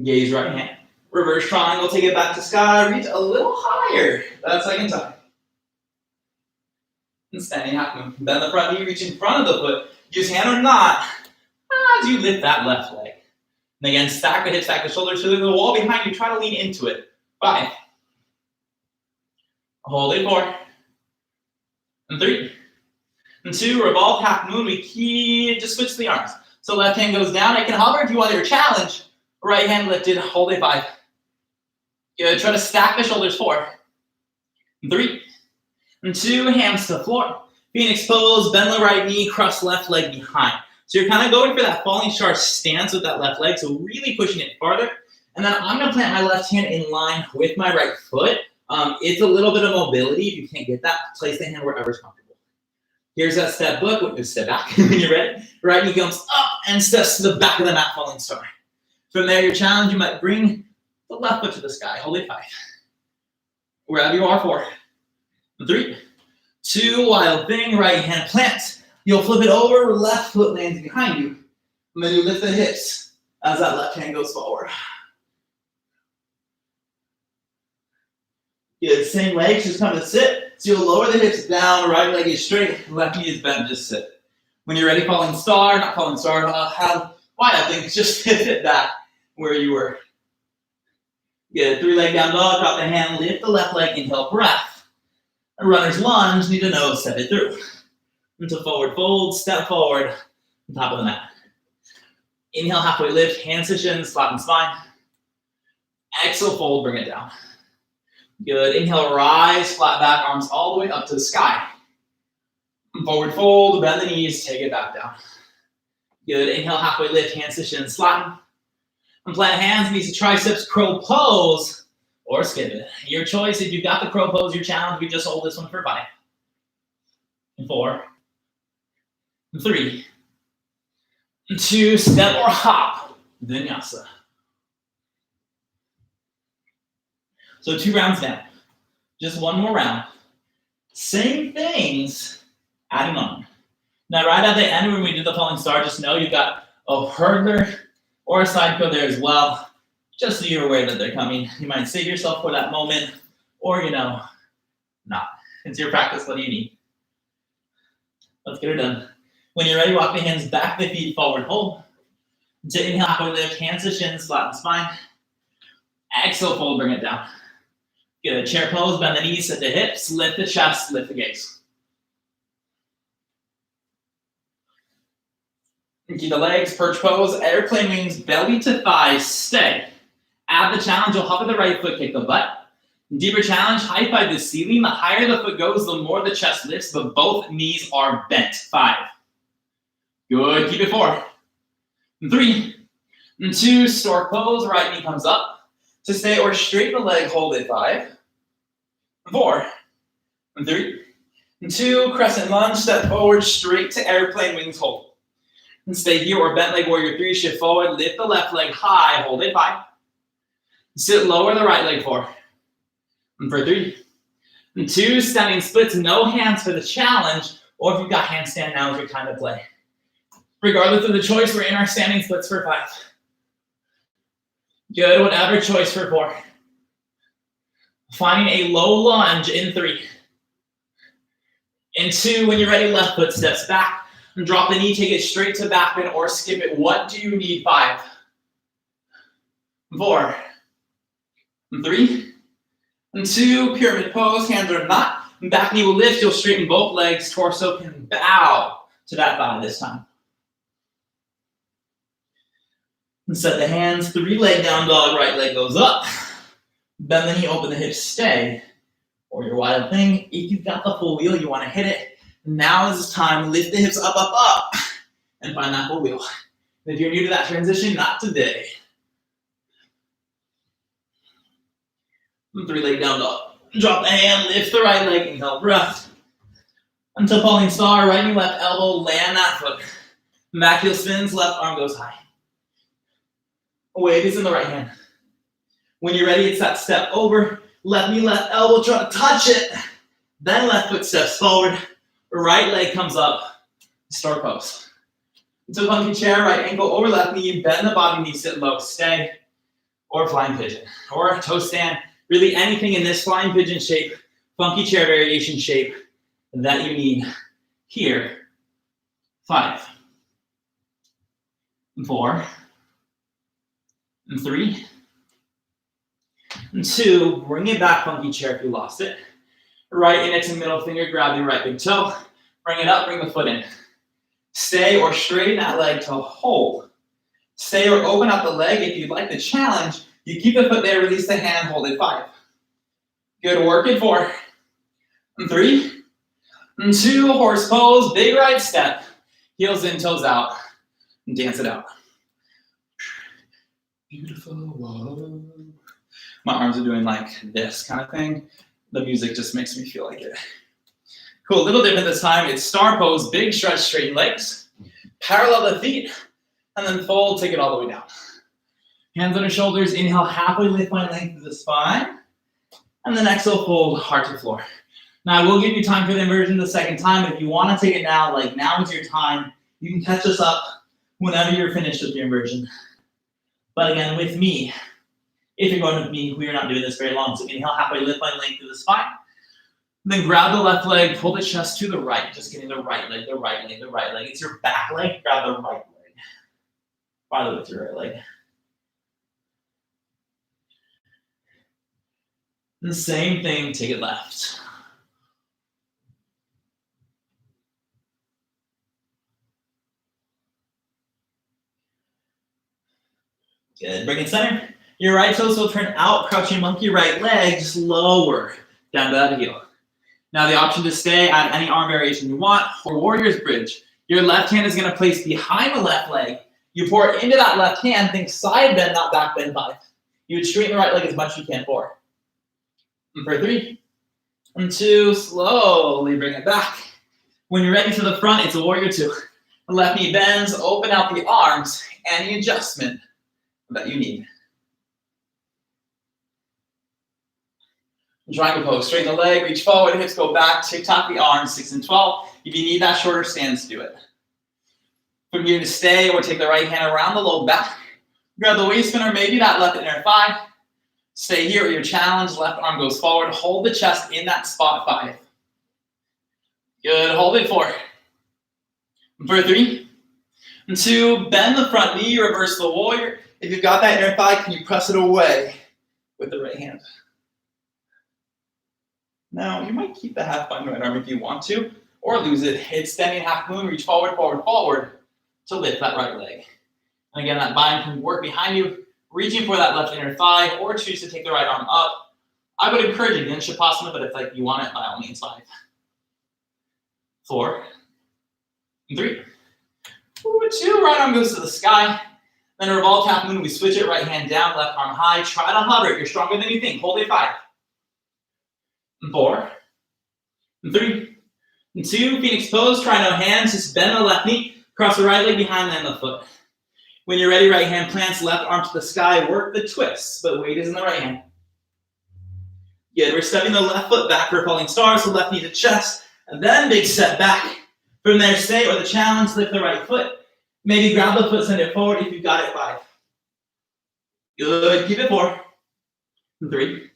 Gaze right hand. Reverse triangle, take it back to sky, reach a little higher. That second time. And standing half moon. Bend the front knee, reach in front of the foot. Use hand or not as you lift that left leg. And again, stack the hips, stack the shoulders. So there's a wall behind you. Try to lean into it. 5. Hold it 4. And 3. And 2. Revolve half moon. We keep, just switch the arms. So left hand goes down. It can hover if you want your challenge. Right hand lifted. Hold it 5. Good. Try to stack the shoulders 4. And 3. And 2. Hands to the floor. Phoenix pose. Bend the right knee. Cross left leg behind. So you're kind of going for that falling star stance with that left leg, so really pushing it farther. And then I'm going to plant my left hand in line with my right foot. It's a little bit of mobility. If you can't get that, place the hand wherever's comfortable. Here's that step step back when you're ready. Right knee comes up and steps to the back of the mat, falling star. From there, your challenge, you might bring the left foot to the sky. Hold it 5. Wherever you are, 4. 3. 2, wild thing, right hand plants. You'll flip it over, left foot lands behind you. And then you lift the hips as that left hand goes forward. Good, same legs, just come to sit. So you'll lower the hips down, right leg is straight, left knee is bent, just sit. When you're ready, falling star, not falling star, have wide things, just sit back where you were. Good, 3-leg down dog, drop the hand, lift the left leg, inhale, breath. A runner's lunge, need to know, step it through. Into forward fold, step forward, on top of the mat. Inhale, halfway lift, hands to shins, flatten spine. Exhale, fold, bring it down. Good, inhale, rise, flat back, arms all the way up to the sky. Forward fold, bend the knees, take it back down. Good, inhale, halfway lift, hands to shins, flatten. And plant hands, knees to triceps, crow pose, or skip it. Your choice, if you've got the crow pose, your challenge, we just hold this one for 5. And 4. 3, 2, step or hop, vinyasa. So 2 rounds down. Just one more round. Same things, adding on. Now right at the end when we did the falling star, just know you've got a hurdler or a side go there as well, just so you're aware that they're coming. You might save yourself for that moment, or not. It's your practice, what do you need? Let's get it done. When you're ready, walk the hands back, the feet forward, hold. To inhale, halfway lift, hands to shins, flatten the spine. Exhale, fold, bring it down. Good, chair pose, bend the knees, set the hips, lift the chest, lift the gaze. And keep the legs, perch pose, airplane wings, belly to thighs, stay. Add the challenge, you'll hover the right foot, kick the butt. Deeper challenge, high five the ceiling. The higher the foot goes, the more the chest lifts, but both knees are bent. 5. Good, keep it 4. 3. 2, stork pose, right knee comes up. To stay or straighten the leg, hold it. 5. 4. 3. 2, crescent lunge, step forward, straight to airplane wings, hold. And stay here, or bent leg warrior 3, shift forward, lift the left leg high, hold it. 5. Sit lower the right leg. 4. And for 3. 2, standing splits, no hands for the challenge, or if you've got handstand, now is your time to play. Regardless of the choice, we're in our standing splits for 5. Good, whatever choice for 4. Finding a low lunge in 3. In 2, when you're ready, left foot steps back. And drop the knee, take it straight to back bend or skip it. What do you need? 5. 4. 3. 2, pyramid pose, hands are not. Back knee will lift, you'll straighten both legs, torso can bow to that thigh this time. And set the hands, 3 leg down dog, right leg goes up. Bend the knee, open the hips, stay. Or your wild thing, if you've got the full wheel, you want to hit it. Now is the time, lift the hips up, up, up, and find that full wheel. If you're new to that transition, not today. 3 leg down dog. Drop the hand, lift the right leg, inhale, breath. Until falling star, right knee, left elbow, land that foot. Back heel spins, left arm goes high. Wave is in the right hand. When you're ready, it's that step over. Left knee, left elbow, try to touch it. Then left foot steps forward. Right leg comes up. Star pose. Into funky chair, right ankle over left knee. Bend the bottom knee, sit low, stay. Or flying pigeon. Or toe stand. Really anything in this flying pigeon shape, funky chair variation shape that you need here. 5. 4. 3. 2, bring it back, funky chair if you lost it. Right index and middle finger, grab your right big toe. Bring it up, bring the foot in. Stay or straighten that leg to hold. Stay or open up the leg. If you'd like the challenge, you keep the foot there, release the hand, hold it. 5. Good work in 4. 3. 2, horse pose, big right step. Heels in, toes out. And dance it out. Beautiful. Whoa. My arms are doing like this kind of thing. The music just makes me feel like it. Cool, a little different this time. It's star pose, big stretch, straighten legs. Parallel the feet, and then fold, take it all the way down. Hands on your shoulders, inhale, halfway lift my length of the spine. And then exhale, fold, heart to floor. Now, I will give you time for the inversion the second time, but if you want to take it now, like now is your time. You can catch us up whenever you're finished with your inversion. But again, with me, if you're going with me, we are not doing this very long. So inhale, halfway lift my length through the spine. Then grab the left leg, pull the chest to the right. Just getting the right leg, the right leg, the right leg. It's your back leg, grab the right leg. Farther with your right leg. And the same thing, take it left. Good, bring it center. Your right toes will turn out, crouching monkey, right leg, just lower down to that heel. Now the option to stay, add any arm variation you want, or warrior's bridge. Your left hand is gonna place behind the left leg. You pour it into that left hand, think side bend, not back bend. 5. You would straighten the right leg as much as you can. 4. And for 3. And 2, slowly bring it back. When you're ready to the front, it's a warrior 2. The left knee bends, open out the arms, any adjustment that you need. Triangle pose, straighten the leg, reach forward, hips go back, tick-tock the arms, 6 and 12. If you need that shorter stance, do it. From here to stay, or take the right hand around the low back. Grab the waist spin or maybe that left inner thigh. Stay here at your challenge, left arm goes forward, hold the chest in that spot. 5. Good, hold it. 4. For 3, 2, bend the front knee, reverse the warrior. If you've got that inner thigh, can you press it away with the right hand? Now, you might keep the half bind right arm if you want to, or lose it. Extending half moon, reach forward, forward, forward to lift that right leg. And again, that bind can work behind you, reaching for that left inner thigh, or choose to take the right arm up. I would encourage it in Shavasana, but if like you want it, by all means, 5, 4, 3, 2, right arm goes to the sky. Then a revolved half moon, we switch it, right hand down, left arm high. Try to hover it. You're stronger than you think. Hold it, 5, 4, 3, 2, Phoenix pose. Try no hands. Just bend the left knee, cross the right leg behind, land the foot. When you're ready, right hand plants, left arm to the sky. Work the twists, but weight is in the right hand. Good. We're stepping the left foot back for falling stars, so left knee to chest, and then big step back. From there, stay, or the challenge, lift the right foot. Maybe grab the foot, send it forward if you've got it, 5. Good. Keep it 4, 3,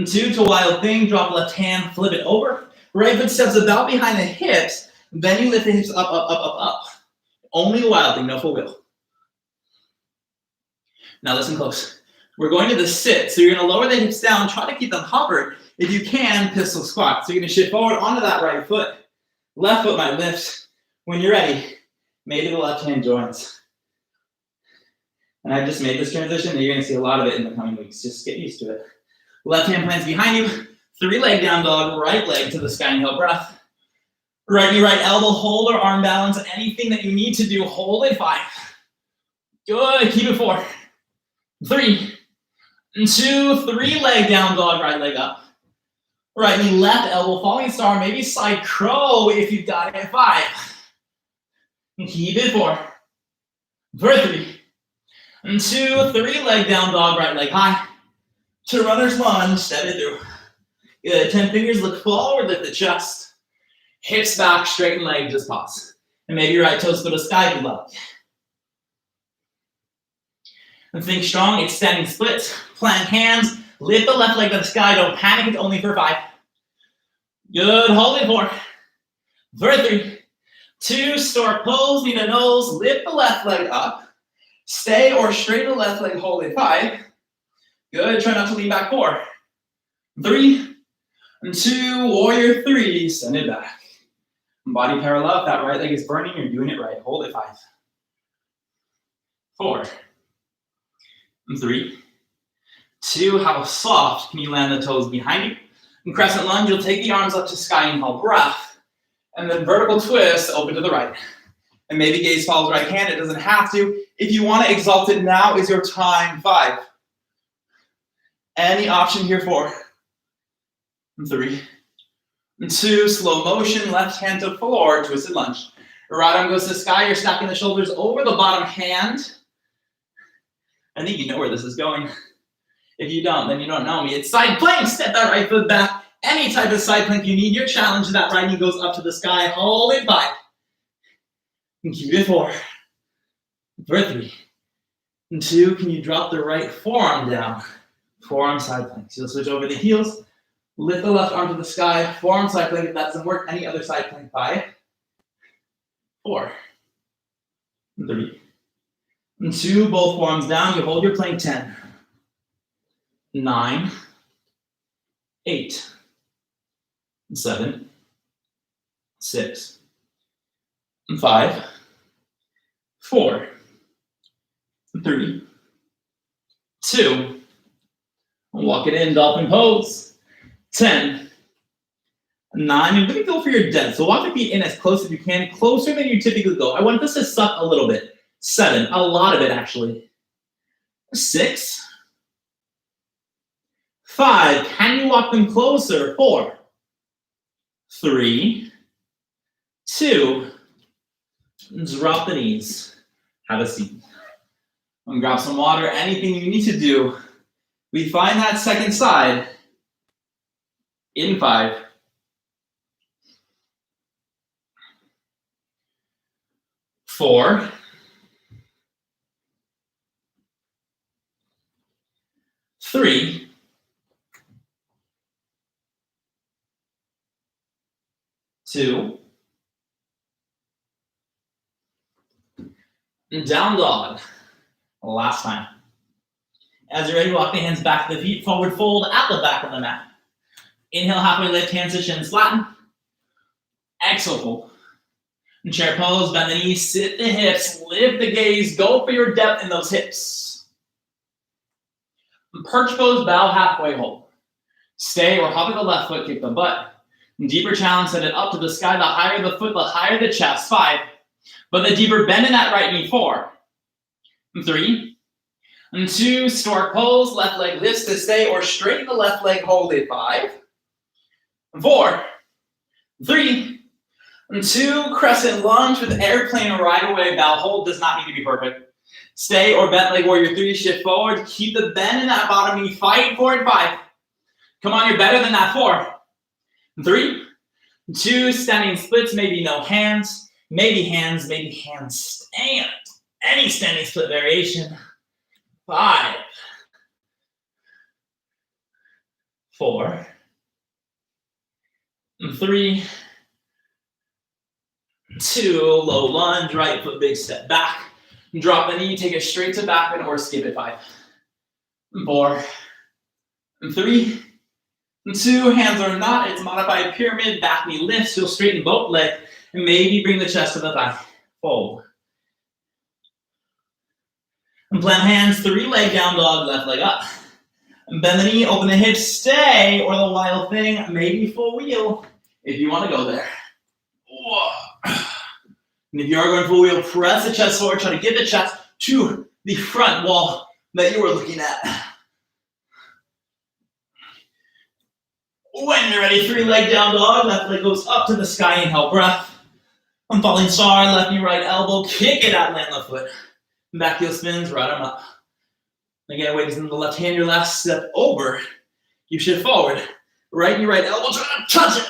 2, to wild thing. Drop left hand, flip it over. Right foot steps about behind the hips. Then you lift the hips up, up, up, up, up. Only a wild thing, no full wheel. Now listen close. We're going to the sit. So you're going to lower the hips down. Try to keep them hovered. If you can, pistol squat. So you're going to shift forward onto that right foot. Left foot might lift. When you're ready, maybe the left hand joins. And I just made this transition, and you're going to see a lot of it in the coming weeks. Just get used to it. Left hand plants behind you. 3 leg down dog. Right leg to the sky. Inhale, breath. Right knee, right elbow. Hold or arm balance. Anything that you need to do, hold it, 5. Good. Keep it 4, 3, 2, 3 leg down dog. Right leg up. Right knee, left elbow, falling star. Maybe side crow if you've got it, 5. Keep it 4, 3, 2, 3 leg down dog. Right leg high. To runner's lunge, step it through. Good. 10 fingers, look forward, lift the chest. Hips back, straighten leg, just pause. And maybe right toes go to sky if you love. And think strong, extending splits, plant hands, lift the left leg to the sky, don't panic, it's only for 5. Good, hold it 4, 3, 2, stork pose, knee to nose, lift the left leg up. Stay or straighten the left leg, hold it 5. Good, try not to lean back, 4, 3, 2, warrior 3, send it back. Body parallel, if that right leg is burning, you're doing it right, hold it 5, 4, 3, 2, how soft can you land the toes behind you? In crescent lunge, you'll take the arms up to sky, inhale, breath, and then vertical twist, open to the right. And maybe gaze follows right hand, it doesn't have to. If you want to exalt it, now is your time, 5. Any option here, 4, 3, 2, slow motion, left hand to floor, twisted lunge. Right arm goes to sky, you're stacking the shoulders over the bottom hand. I think you know where this is going. If you don't, then you don't know me. It's side plank, step that right foot back. Any type of side plank you need, your challenge, that right knee goes up to the sky, hold it 5. And keep it 4, 3, 2, can you drop the right forearm down? Forearm side plank. So you'll switch over the heels, lift the left arm to the sky, forearm side plank. If that doesn't work, any other side plank, 5, 4, 3, 2, both forearms down. You hold your plank, 10, 9, 8, 7, 6, 5, 4, 3, 2, walk it in, dolphin pose, 10, 9, and really go for your dead. So walk the feet in as close as you can, closer than you typically go. I want this to suck a little bit. 7, a lot of it actually. 6, 5, can you walk them closer? 4, 3, 2, drop the knees. Have a seat. And grab some water, anything you need to do. We find that second side in 5, 4, 3, 2, Down dog. Last time. As you're ready, walk the hands back to the feet, forward fold at the back of the mat. Inhale, halfway lift, hands to shins, flatten. Exhale, fold. Chair pose, bend the knees, sit the hips, lift the gaze, go for your depth in those hips. Perch pose, bow halfway, hold. Stay or hop with the left foot, kick the butt. Deeper challenge, send it up to the sky. The higher the foot, the higher the chest. 5. But the deeper bend in that right knee. 4. 3. 2. Stork pose, left leg lifts to stay or straighten the left leg, hold it. 5. 4. 3. 2. Crescent lunge with airplane right away. Bow hold does not need to be perfect. Stay or bent leg warrior 3. Shift forward. Keep the bend in that bottom knee. Fight for it. 5. Come on, you're better than that. 4. 3. 2. Standing splits. Maybe no hands. Maybe hands. Maybe hands. Stand. Any standing split variation. 5. 4. 3. 2. Low lunge. Right foot big step back. Drop the knee. Take it straight to back bend or skip it. 5. 4. 3. 2. Hands are not. It's modified pyramid. Back knee lifts. You'll straighten both legs. And maybe bring the chest to the thigh. Fold. And plant hands. 3 leg down dog. Left leg up. And bend the knee. Open the hips. Stay. Or the wild thing. Maybe full wheel. If you want to go there. And if you are going full wheel, press the chest forward. Try to get the chest to the front wall that you were looking at. When you're ready, 3 leg down dog. Left leg goes up to the sky. Inhale, breath. I'm falling star. Left knee, right elbow. Kick it out, land left foot. Back heel spins, right arm up. Again, weight is in the left hand. Your last step over. You shift forward. Right knee, right elbow. Try to touch it.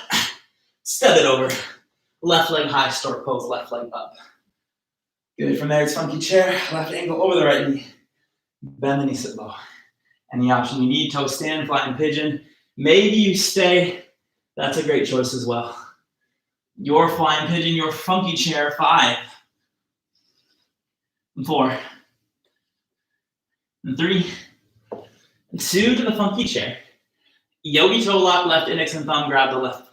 Step it over. Left leg high, stork pose. Left leg up. Good. From there, it's funky chair. Left ankle over the right knee. Bend the knee, sit low. Any option you need. Toe stand, flying pigeon. Maybe you stay. That's a great choice as well. Your flying pigeon, your funky chair. 5. 4. 3. 2 to the funky chair. Yogi toe lock, left index and thumb. Grab the left,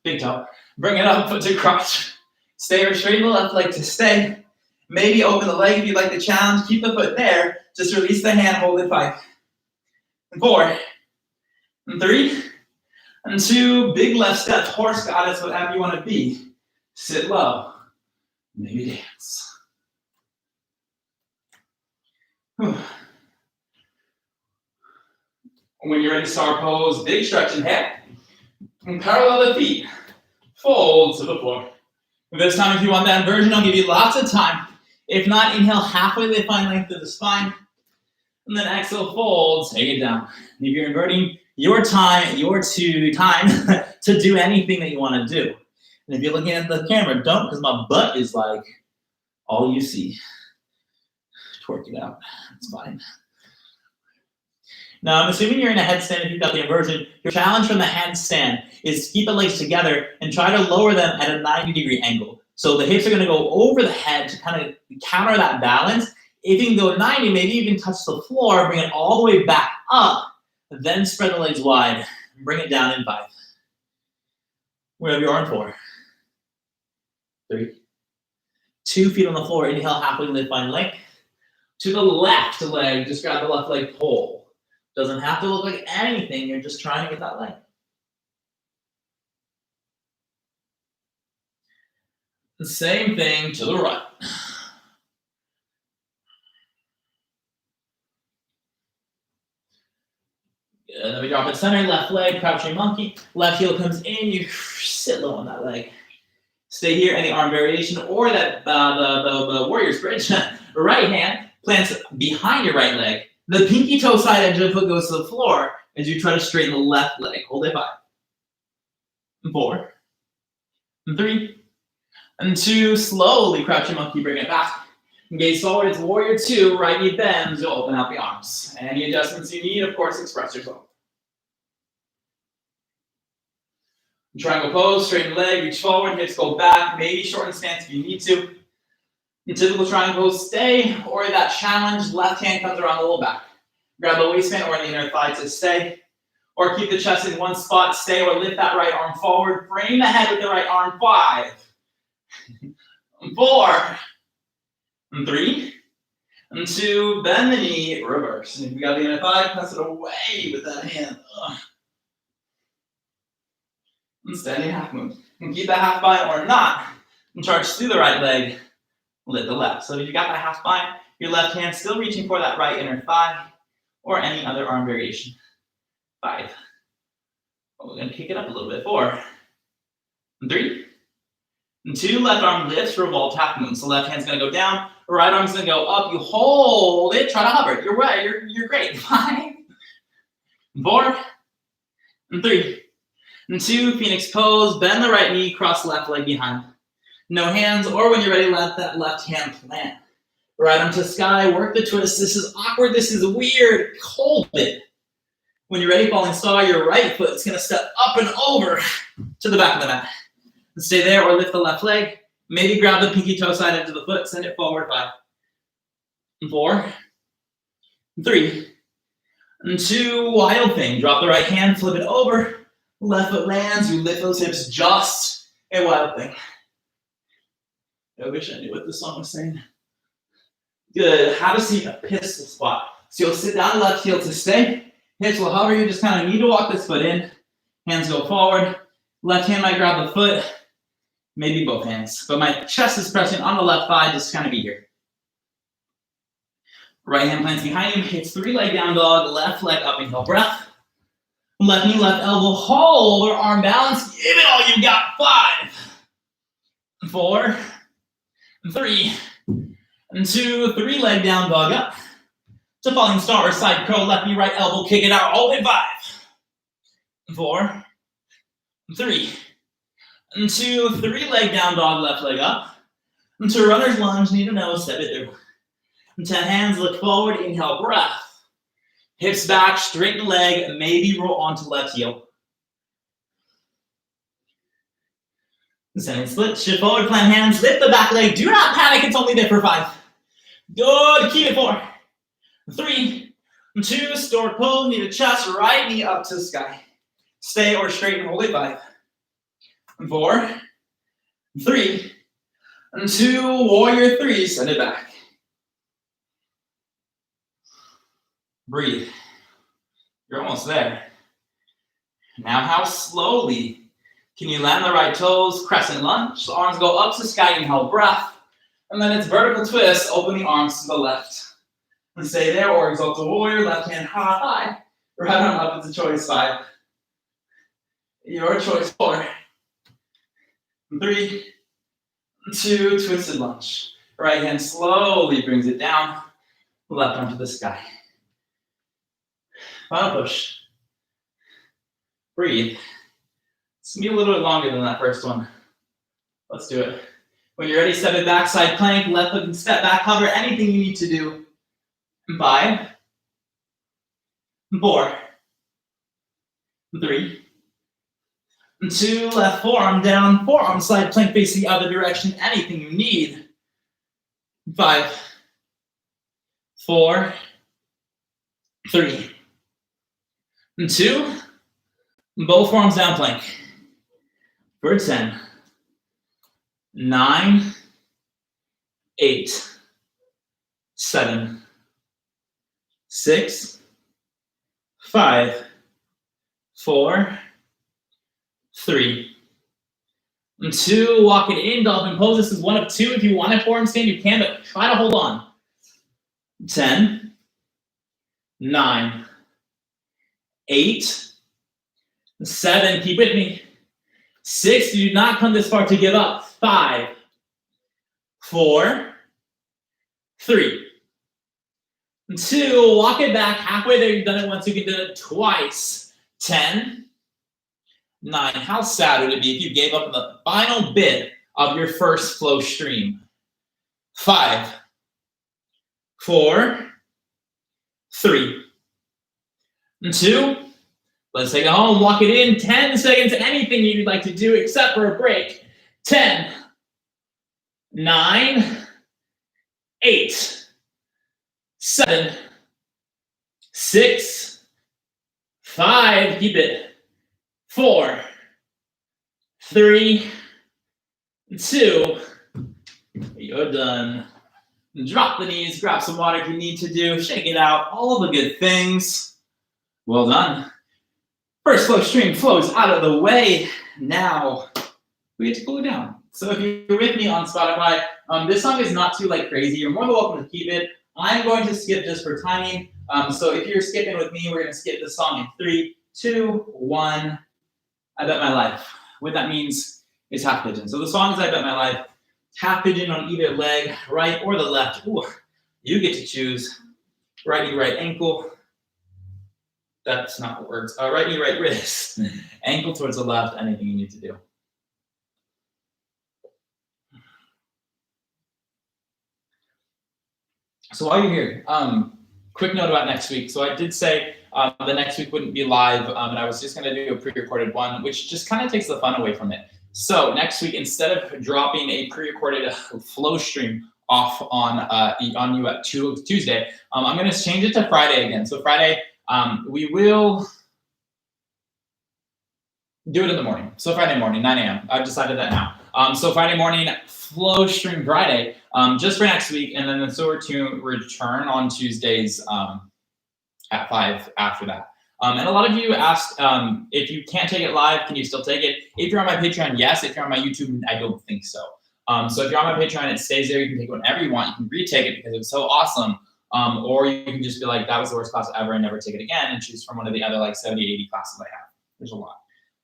big toe. Bring it up, foot to crotch. Stay or straighten the left leg to stay. Maybe open the leg if you'd like the challenge. Keep the foot there. Just release the hand, hold it. 5. 4. 3. 2. Big left step, horse goddess, whatever you want to be. Sit low. Maybe dance. When you're ready, star pose, big stretch in head. And parallel the feet. Fold to the floor. This time, if you want that inversion, I'll give you lots of time. If not, inhale halfway, lift fine length of the spine. And then exhale, fold, take it down. If you're inverting, your time to do anything that you want to do. And if you're looking at the camera, don't, because my butt is like all you see. Twerk it out. It's fine. Now, I'm assuming you're in a headstand if you've got the inversion. Your challenge from the headstand is to keep the legs together and try to lower them at a 90-degree angle. So the hips are going to go over the head to kind of counter that balance. If you can go 90, maybe you can touch the floor, bring it all the way back up, then spread the legs wide, and bring it down in 5. Wherever you are in 4. 3. 2 feet on the floor, inhale, halfway lift, find length. To the left leg, just grab the left leg, pull. Doesn't have to look like anything, you're just trying to get that leg. The same thing to the right. Good, then we drop it center, left leg, crouching monkey. Left heel comes in, you sit low on that leg. Stay here, any arm variation, or that the warrior's bridge. Right hand plants behind your right leg. The pinky toe side edge of the foot goes to the floor as you try to straighten the left leg. Hold it 5. 4. 3. 2. Slowly crouching monkey, bring it back. Gaze forward, it's warrior 2. Right knee bends, you'll open out the arms. Any adjustments you need, of course, express yourself. Triangle pose, straighten leg, reach forward, hips go back, maybe shorten stance if you need to. In typical triangle, stay, or that challenge, left hand comes around the low back. Grab the waistband or the inner thigh to stay, or keep the chest in one spot, stay, or lift that right arm forward. Frame the head with the right arm. 5, 4, 3, 2, bend the knee, reverse. And if you got the inner thigh, press it away with that hand. And standing half moon. And keep that half bind or not. And charge through the right leg, lift the left. So if you got that half bind, your left hand still reaching for that right inner thigh or any other arm variation. 5. We're going to kick it up a little bit. 4, 3, 2, left arm lifts, revolve half moon. So left hand's going to go down, right arm's going to go up. You hold it, try to hover. You're right, you're great. 5, 4, 3, 2, Phoenix pose. Bend the right knee, cross left leg behind. No hands, or when you're ready, let that left hand plant. Right arm to sky, work the twist. This is awkward, this is weird. Hold it. When you're ready, falling star, your right foot is going to step up and over to the back of the mat. And stay there or lift the left leg. Maybe grab the pinky toe side into the foot, send it forward. 5, 4, 3, 2, wild thing. Drop the right hand, flip it over. Left foot lands, you lift those hips, just a wild thing. I wish I knew what this song was saying. Good. Have a seat, a pistol squat. So you'll sit down, left heel to stay. Hips will hover. You just kind of need to walk this foot in. Hands go forward. Left hand might grab the foot. Maybe both hands. But my chest is pressing on the left thigh. Just kind of be here. Right hand plants behind you. Hits 3-leg down dog. Left leg up, inhale, breath. Left knee, left elbow. Hold or arm balance. Give it all you got. 5, 4, 3, 2, 3-leg down dog up. To falling star or side curl, left knee, right elbow, kick it out. All in 5, 4, 3, 2, 3-leg down dog, left leg up. And to runner's lunge, need to know, step it through. And 10 hands, look forward, inhale, breath. Hips back, straighten leg, maybe roll onto left heel. Standing split, shift forward, plant hands, lift the back leg. Do not panic, it's only there for 5. Good, keep it. 4, 3, 2, stork pose, knee to chest, right knee up to the sky. Stay or straighten, hold it. 5, 4, 3, 2, warrior 3, send it back. Breathe. You're almost there. Now how slowly can you land the right toes, crescent lunge, so arms go up to sky, inhale, breath, and then it's vertical twist, open the arms to the left. And stay there, or exalted warrior, left hand high, right arm up, it's a choice. 5, your choice. 4, 3, 2, twisted lunge. Right hand slowly brings it down, left arm to the sky. Final push. Breathe. It's gonna be a little bit longer than that first one. Let's do it. When you're ready, step it back, side plank, left foot and step back, hover, anything you need to do. 5, 4, 3, 2, left forearm down, forearm side plank facing the other direction, anything you need. 5, 4, 3, 2, both forearms down plank. For 10, 9, 8, 7, 6, 5, 4, 3, 2. Walk it in, dolphin pose. This is one of 2. If you want a forearm stand, you can, but try to hold on. 10, 9, 8, 7. Keep with me. 6. You do not come this far to give up. 5, 4, 3, 2. Walk it back. Halfway there, you've done it once. You can do it twice. 10, 9. How sad would it be if you gave up the final bit of your first flow stream? 5, 4, 3, 2. Let's take it home. Walk it in. 10 seconds. Anything you'd like to do except for a break. 10, 9, 8, 7, 6, 5, keep it, 4, 3, 2, you're done. Drop the knees, grab some water if you need to do, shake it out, all the good things. Well done. First Flowstream flows out of the way. Now we get to cool it down. So if you're with me on Spotify, this song is not too crazy. You're more than welcome to keep it. I'm going to skip just for timing. So if you're skipping with me, we're going to skip this song in 3, 2, 1. I bet my life. What that means is half pigeon. So the song is I bet my life. Half pigeon on either leg, right or the left. Ooh, you get to choose. Right knee, right ankle. That's not what works. Right knee, right wrist. Ankle towards the left. Anything you need to do. So while you're here, quick note about next week. So I did say the next week wouldn't be live, and I was just going to do a pre-recorded one, which just kind of takes the fun away from it. So next week, instead of dropping a pre-recorded flow stream off on you at Tuesday, I'm going to change it to Friday again. So Friday, we will do it in the morning. So Friday morning, 9 a.m. I've decided that now. So Friday morning, flow stream Friday, just for next week, and then the sword to return on Tuesdays at 5 after that. And a lot of you asked if you can't take it live, can you still take it? If you're on my Patreon, yes. If you're on my YouTube, I don't think so. So if you're on my Patreon, it stays there. You can take it whenever you want. You can retake it because it was so awesome. Or you can just be like, that was the worst class ever and never take it again and choose from one of the other 70, 80 classes I have. There's a lot.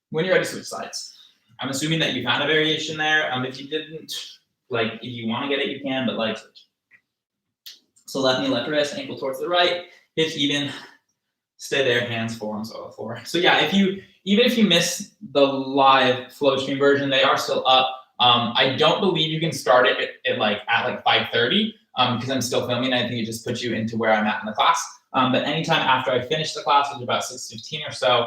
When you're ready to switch sides. I'm assuming that you found a variation there. If you didn't, if you want to get it, you can, but switch. So left knee, left wrist, ankle towards the right, hips even, stay there, hands, forearms over the floor. So yeah, even if you miss the live flow stream version, they are still up. I don't believe you can start it at 5:30 because I'm still filming. I think it just puts you into where I'm at in the class. But anytime after I finish the class, which is about 6:15 or so,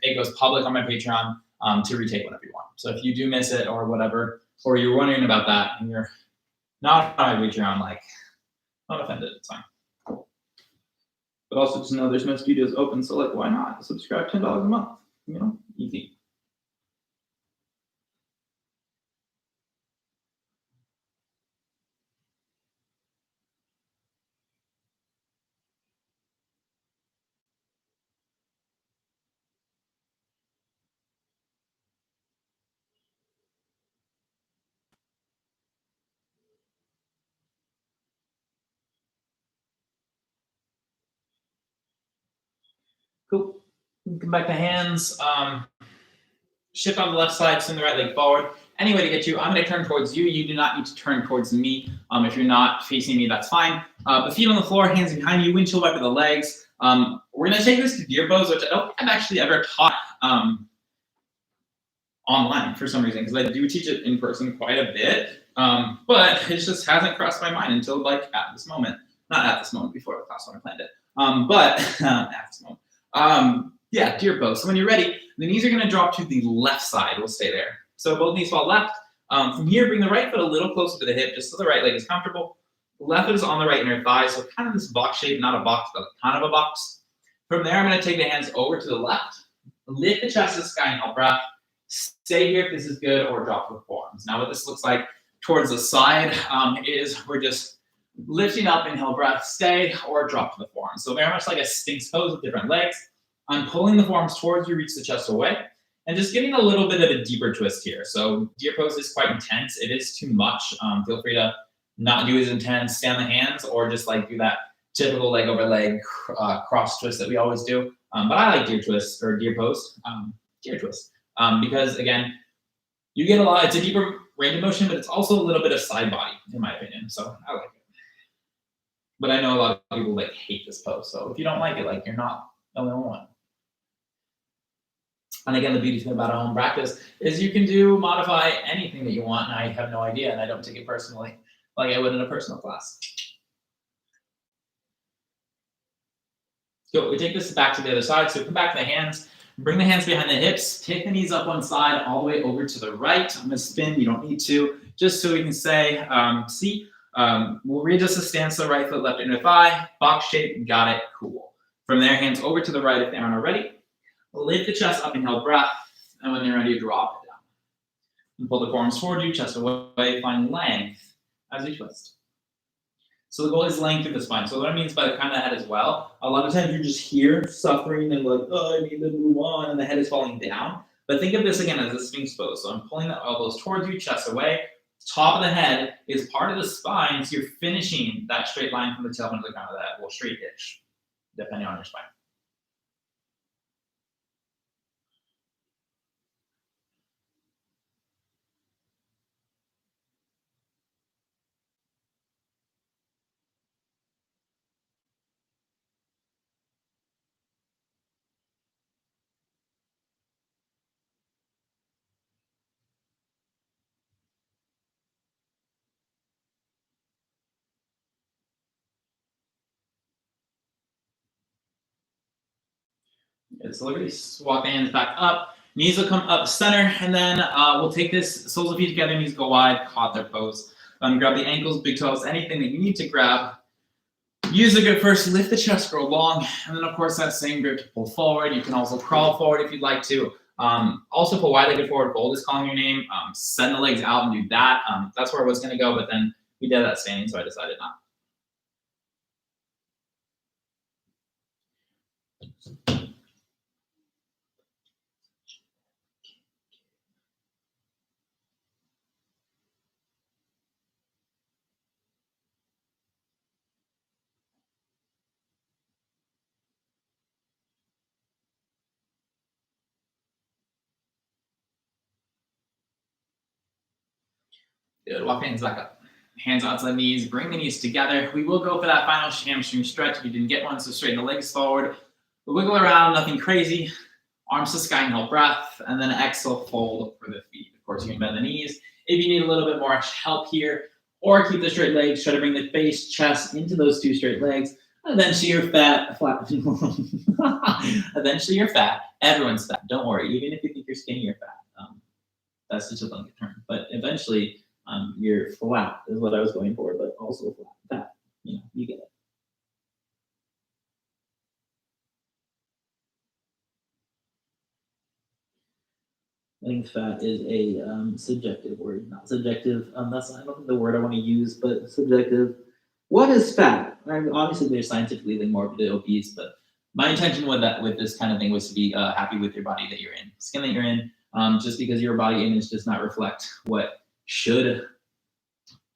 it goes public on my Patreon to retake whenever you want. So if you do miss it or whatever, or you're wondering about that and you're not on my Patreon, not offended, it's fine. But also just know there's no studios open, so why not? Subscribe $10 a month, easy. Cool. Come back to hands. Shift on the left side, swing the right leg forward. Any way to get you. I'm going to turn towards you. You do not need to turn towards me. If you're not facing me, that's fine. But feet on the floor, hands behind you, windshield wiper the legs. We're going to take this to deer pose, which I don't think I've actually ever taught online for some reason, because I do teach it in person quite a bit. But it just hasn't crossed my mind until at this moment. Not at this moment, before the class when I planned it. But at this moment. Yeah, deer pose. So when you're ready, the knees are going to drop to the left side. We'll stay there. So both knees fall left. From here, bring the right foot a little closer to the hip, just so the right leg is comfortable. The left foot is on the right inner thigh, so kind of this box shape, not a box, but kind of a box. From there, I'm going to take the hands over to the left, lift the chest to the sky, inhale breath. Stay here if this is good, or drop to the forearms. Now, what this looks like towards the side is we're just lifting up, inhale breath, stay, or drop to the forearms. So very much like a Sphinx pose with different legs. I'm pulling the forearms towards you, reach the chest away, and just getting a little bit of a deeper twist here. So deer pose is quite intense. It is too much. Feel free to not do as intense, stay on the hands, or just do that typical leg over leg cross twist that we always do. But I like deer twist or deer pose, deer twist, because again, you get a lot. It's a deeper range of motion, but it's also a little bit of side body, in my opinion. So I like it. But I know a lot of people hate this pose. So if you don't like it, you're not the only one. And again, the beauty thing about a home practice is you can modify anything that you want, and I have no idea, and I don't take it personally like I would in a personal class. So we take this back to the other side. So come back to the hands, bring the hands behind the hips, take the knees up one side, all the way over to the right. I'm gonna spin, you don't need to, just so we can say, see, We'll readjust the stance, so right foot, left inner thigh, box shape, got it, cool. From there, hands over to the right if they aren't already. Lift the chest up, inhale, breath, and when you're ready, drop it down. And pull the forearms toward you, chest away, find length as you twist. So the goal is length through the spine. So what I mean is by the crown of the head as well. A lot of times you're just here suffering and like, oh, I need to move on, and the head is falling down. But think of this again as a sphinx pose. So I'm pulling the elbows towards you, chest away. Top of the head is part of the spine, so you're finishing that straight line from the tailbone to the crown of the head. Well, straight-ish, depending on your spine. Good. So literally walk the hands back up. Knees will come up center, and then we'll take this soles of feet together, knees go wide, caught pose. Grab the ankles, big toes, anything that you need to grab. Use the grip first, lift the chest, grow long, and then of course that same grip to pull forward. You can also crawl forward if you'd like to. Also pull wide-legged forward, fold is calling your name. Send the legs out and do that. That's where I was gonna go, but then we did that standing, so I decided not. Good. Walk the hands back up. Hands outside knees. Bring the knees together. We will go for that final hamstring stretch if you didn't get one. So straighten the legs forward. Wiggle around. Nothing crazy. Arms to sky. Inhale, breath, and then exhale. Fold for the feet. Of course, you can bend the knees if you need a little bit more help here, or keep the straight legs. Try to bring the face, chest into those two straight legs. Eventually, you're fat. Eventually, you're fat. Everyone's fat. Don't worry. Even if you think you're skinny, you're fat. That's just a blanket term. But eventually, you're flat is what I was going for, but also fat. You get it. I think fat is a subjective word, not subjective. That's I don't think the word I want to use, but subjective. What is fat? Obviously, there's scientifically like morbidly obese, but my intention with this kind of thing was to be happy with your body that you're in, skin that you're in. Just because your body image does not reflect what should it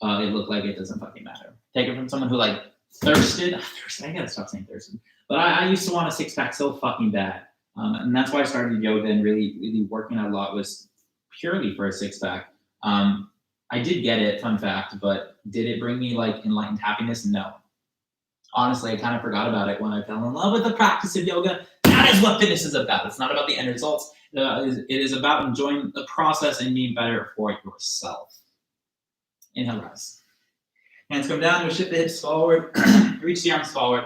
look like, it doesn't fucking matter. Take it from someone who like thirsted. I gotta stop saying thirsted. But I used to want a six pack so fucking bad. And that's why I started yoga and really working out a lot was purely for a six pack. I did get it, fun fact, but did it bring me like enlightened happiness? No. Honestly, I kind of forgot about it when I fell in love with the practice of yoga. That is what fitness is about. It's not about the end results. It is about enjoying the process and being better for yourself. Inhale, rise. Hands come down, we'll shift the hips forward, reach the arms forward.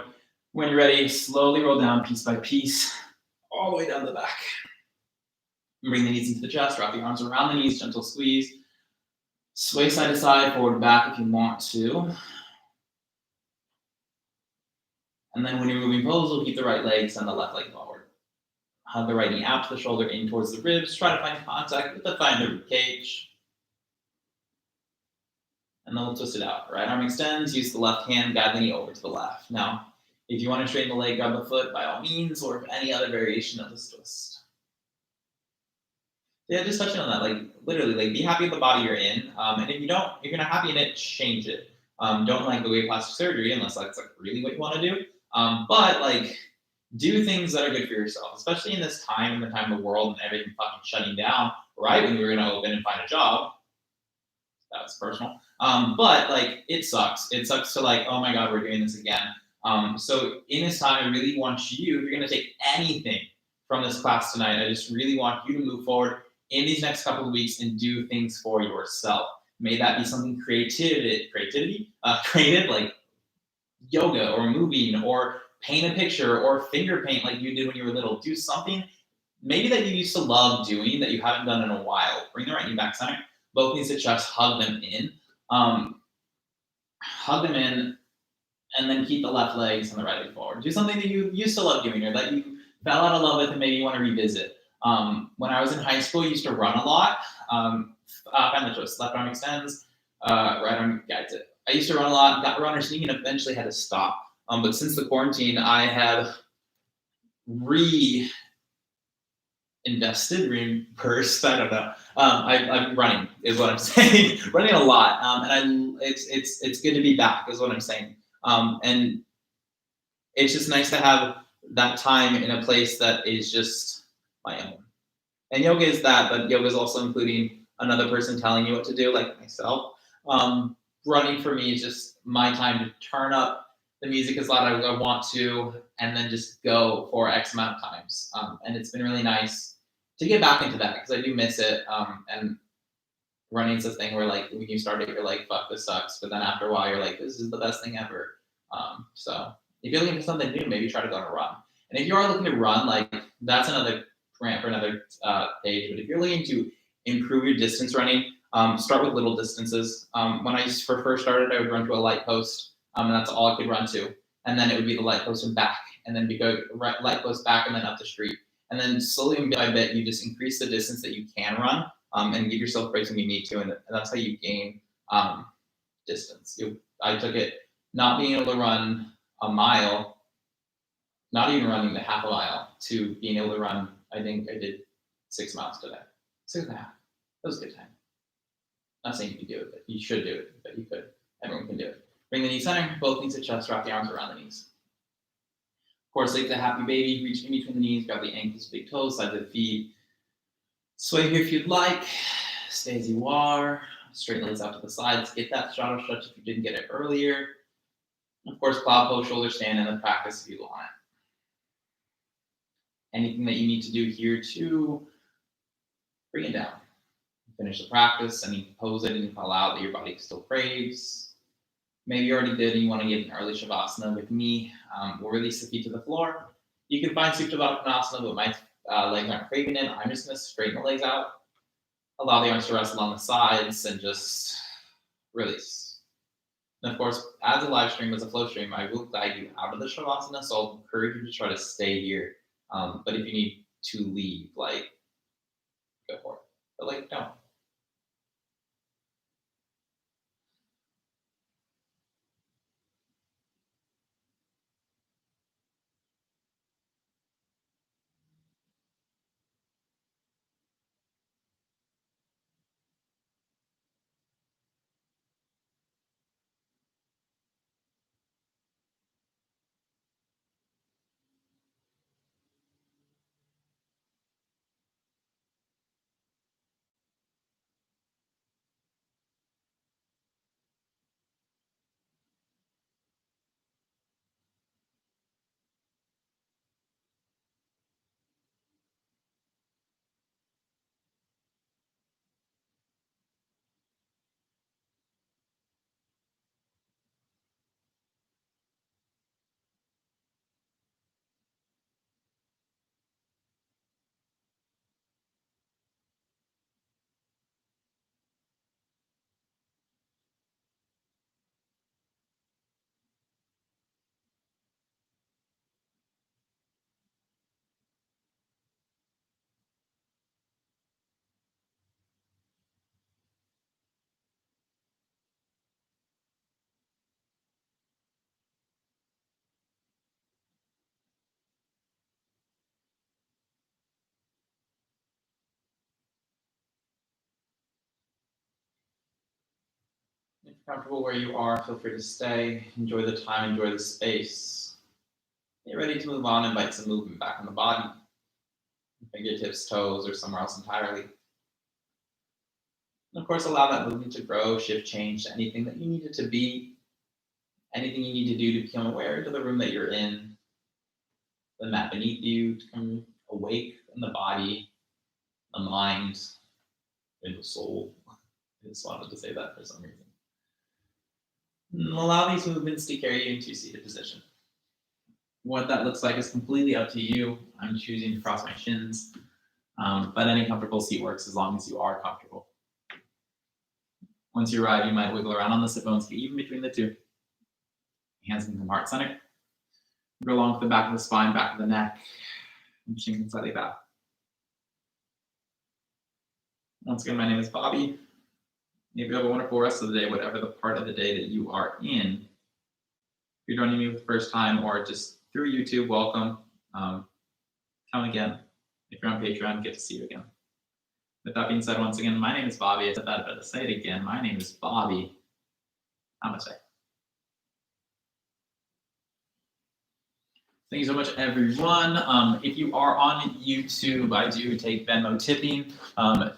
When you're ready, slowly roll down piece by piece, all the way down the back. Bring the knees into the chest, wrap the arms around the knees, gentle squeeze. Sway side to side, forward and back if you want to. And then when you're moving pose, we'll keep the right leg, send the left leg forward. Hug the right knee out to the shoulder, in towards the ribs. Try to find contact with the thigh and the rib cage. And then we'll twist it out. Right arm extends, use the left hand, guide the knee over to the left. Now, if you want to straighten the leg, grab the foot by all means, or any other variation of this twist. Yeah, just touching on that, like literally, like be happy with the body you're in. And if you're not happy in it, change it. Don't like the way plastic surgery unless that's like really what you want to do. But like do things that are good for yourself, especially in this time, in the time of the world and everything fucking shutting down, right when we were gonna open and find a job. That was personal. But like it sucks. It sucks to like, oh my God, we're doing this again. So in this time, I really want you, if you're gonna take anything from this class tonight, I just really want you to move forward in these next couple of weeks and do things for yourself. May that be something creative, like yoga or moving or paint a picture or finger paint like you did when you were little. Do something maybe that you used to love doing that you haven't done in a while. Bring the right knee back center, both knees to chest, hug them in. hug them in, and then keep the left legs and the right leg forward. Do something that you used to love doing or that you fell out of love with and maybe you want to revisit. When I was in high school, I used to run a lot. Find the twist. Left arm extends, right arm guides it. I used to run a lot, got runner's knee, and eventually had to stop. But since the quarantine, I have reimbursed. I don't know. I'm running, is what I'm saying. Running a lot, and it's good to be back, is what I'm saying. And it's just nice to have that time in a place that is just my own. And yoga is that, but yoga is also including another person telling you what to do, like myself. Running for me is just my time to turn up the music as loud as I want to, and then just go for X amount of times. And it's been really nice to get back into that because I do miss it. And running's a thing where like when you start it, you're like, fuck, this sucks. But then after a while, you're like, this is the best thing ever. So if you're looking for something new, maybe try to go on a run. And if you are looking to run, like that's another rant for another page. But if you're looking to improve your distance running, start with little distances. When I first started, I would run to a light post, and that's all I could run to. And then it would be the light post and back, and then we go light post back, and then up the street. And then slowly bit by bit, you just increase the distance that you can run, and give yourself breaks when you need to, and that's how you gain distance. I took it not being able to run a mile, not even running the half a mile, to being able to run. I think I did 6 miles today. 6.5. That was a good time. Not saying you can do it, but you should do it, but you could. Everyone can do it. Bring the knees center, both knees to chest, wrap the arms around the knees. Of course, like the happy baby, reach in between the knees, grab the ankles, big toes, sides of the feet. Sway here if you'd like. Stay as you are. Straighten the legs out to the sides. Get that shadow stretch if you didn't get it earlier. Of course, cloud pose, shoulder stand, and then practice if you want it. Anything that you need to do here to bring it down. Finish the practice, and you can pose it and you call out that your body still craves. Maybe you already did and you want to get an early Shavasana with me. We'll release the feet to the floor. You can find Supta Baddha Konasana, but my legs aren't craving it. I'm just going to straighten the legs out. Allow the arms to rest along the sides and just release. And of course, as a live stream, as a flow stream, I will guide you out of the Shavasana, so I'll encourage you to try to stay here. But if you need to leave, like, go for it. But like, don't. If you're comfortable where you are, feel free to stay. Enjoy the time, enjoy the space. Get ready to move on, invite some movement back on the body. Fingertips, toes, or somewhere else entirely. And of course, allow that movement to grow, shift, change to anything that you need it to be. Anything you need to do to become aware to the room that you're in, the mat beneath you, to come awake in the body, the mind, and the soul. I just wanted to say that for some reason. And allow these movements to carry you into seated position. What that looks like is completely up to you. I'm choosing to cross my shins, but any comfortable seat works as long as you are comfortable. Once you arrive, you might wiggle around on the sit bones, even between the two. Hands in the heart center. Go along with the back of the spine, back of the neck. Chin slightly back. Once again, my name is Bobby. Maybe you have a wonderful rest of the day, whatever the part of the day that you are in. If you're joining me for the first time or just through YouTube, welcome. Come again. If you're on Patreon, get to see you again. With that being said, once again, my name is Bobby. I said that, but to say it again, my name is Bobby. Namaste. Thank you so much, everyone. If you are on YouTube, I do take Venmo tipping.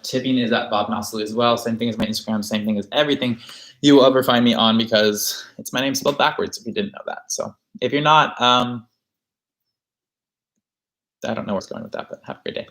Tipping is at Bob Mosley as well. Same thing as my Instagram, same thing as everything you will ever find me on, because it's my name spelled backwards if you didn't know that. So if you're not, I don't know what's going with that, but have a great day.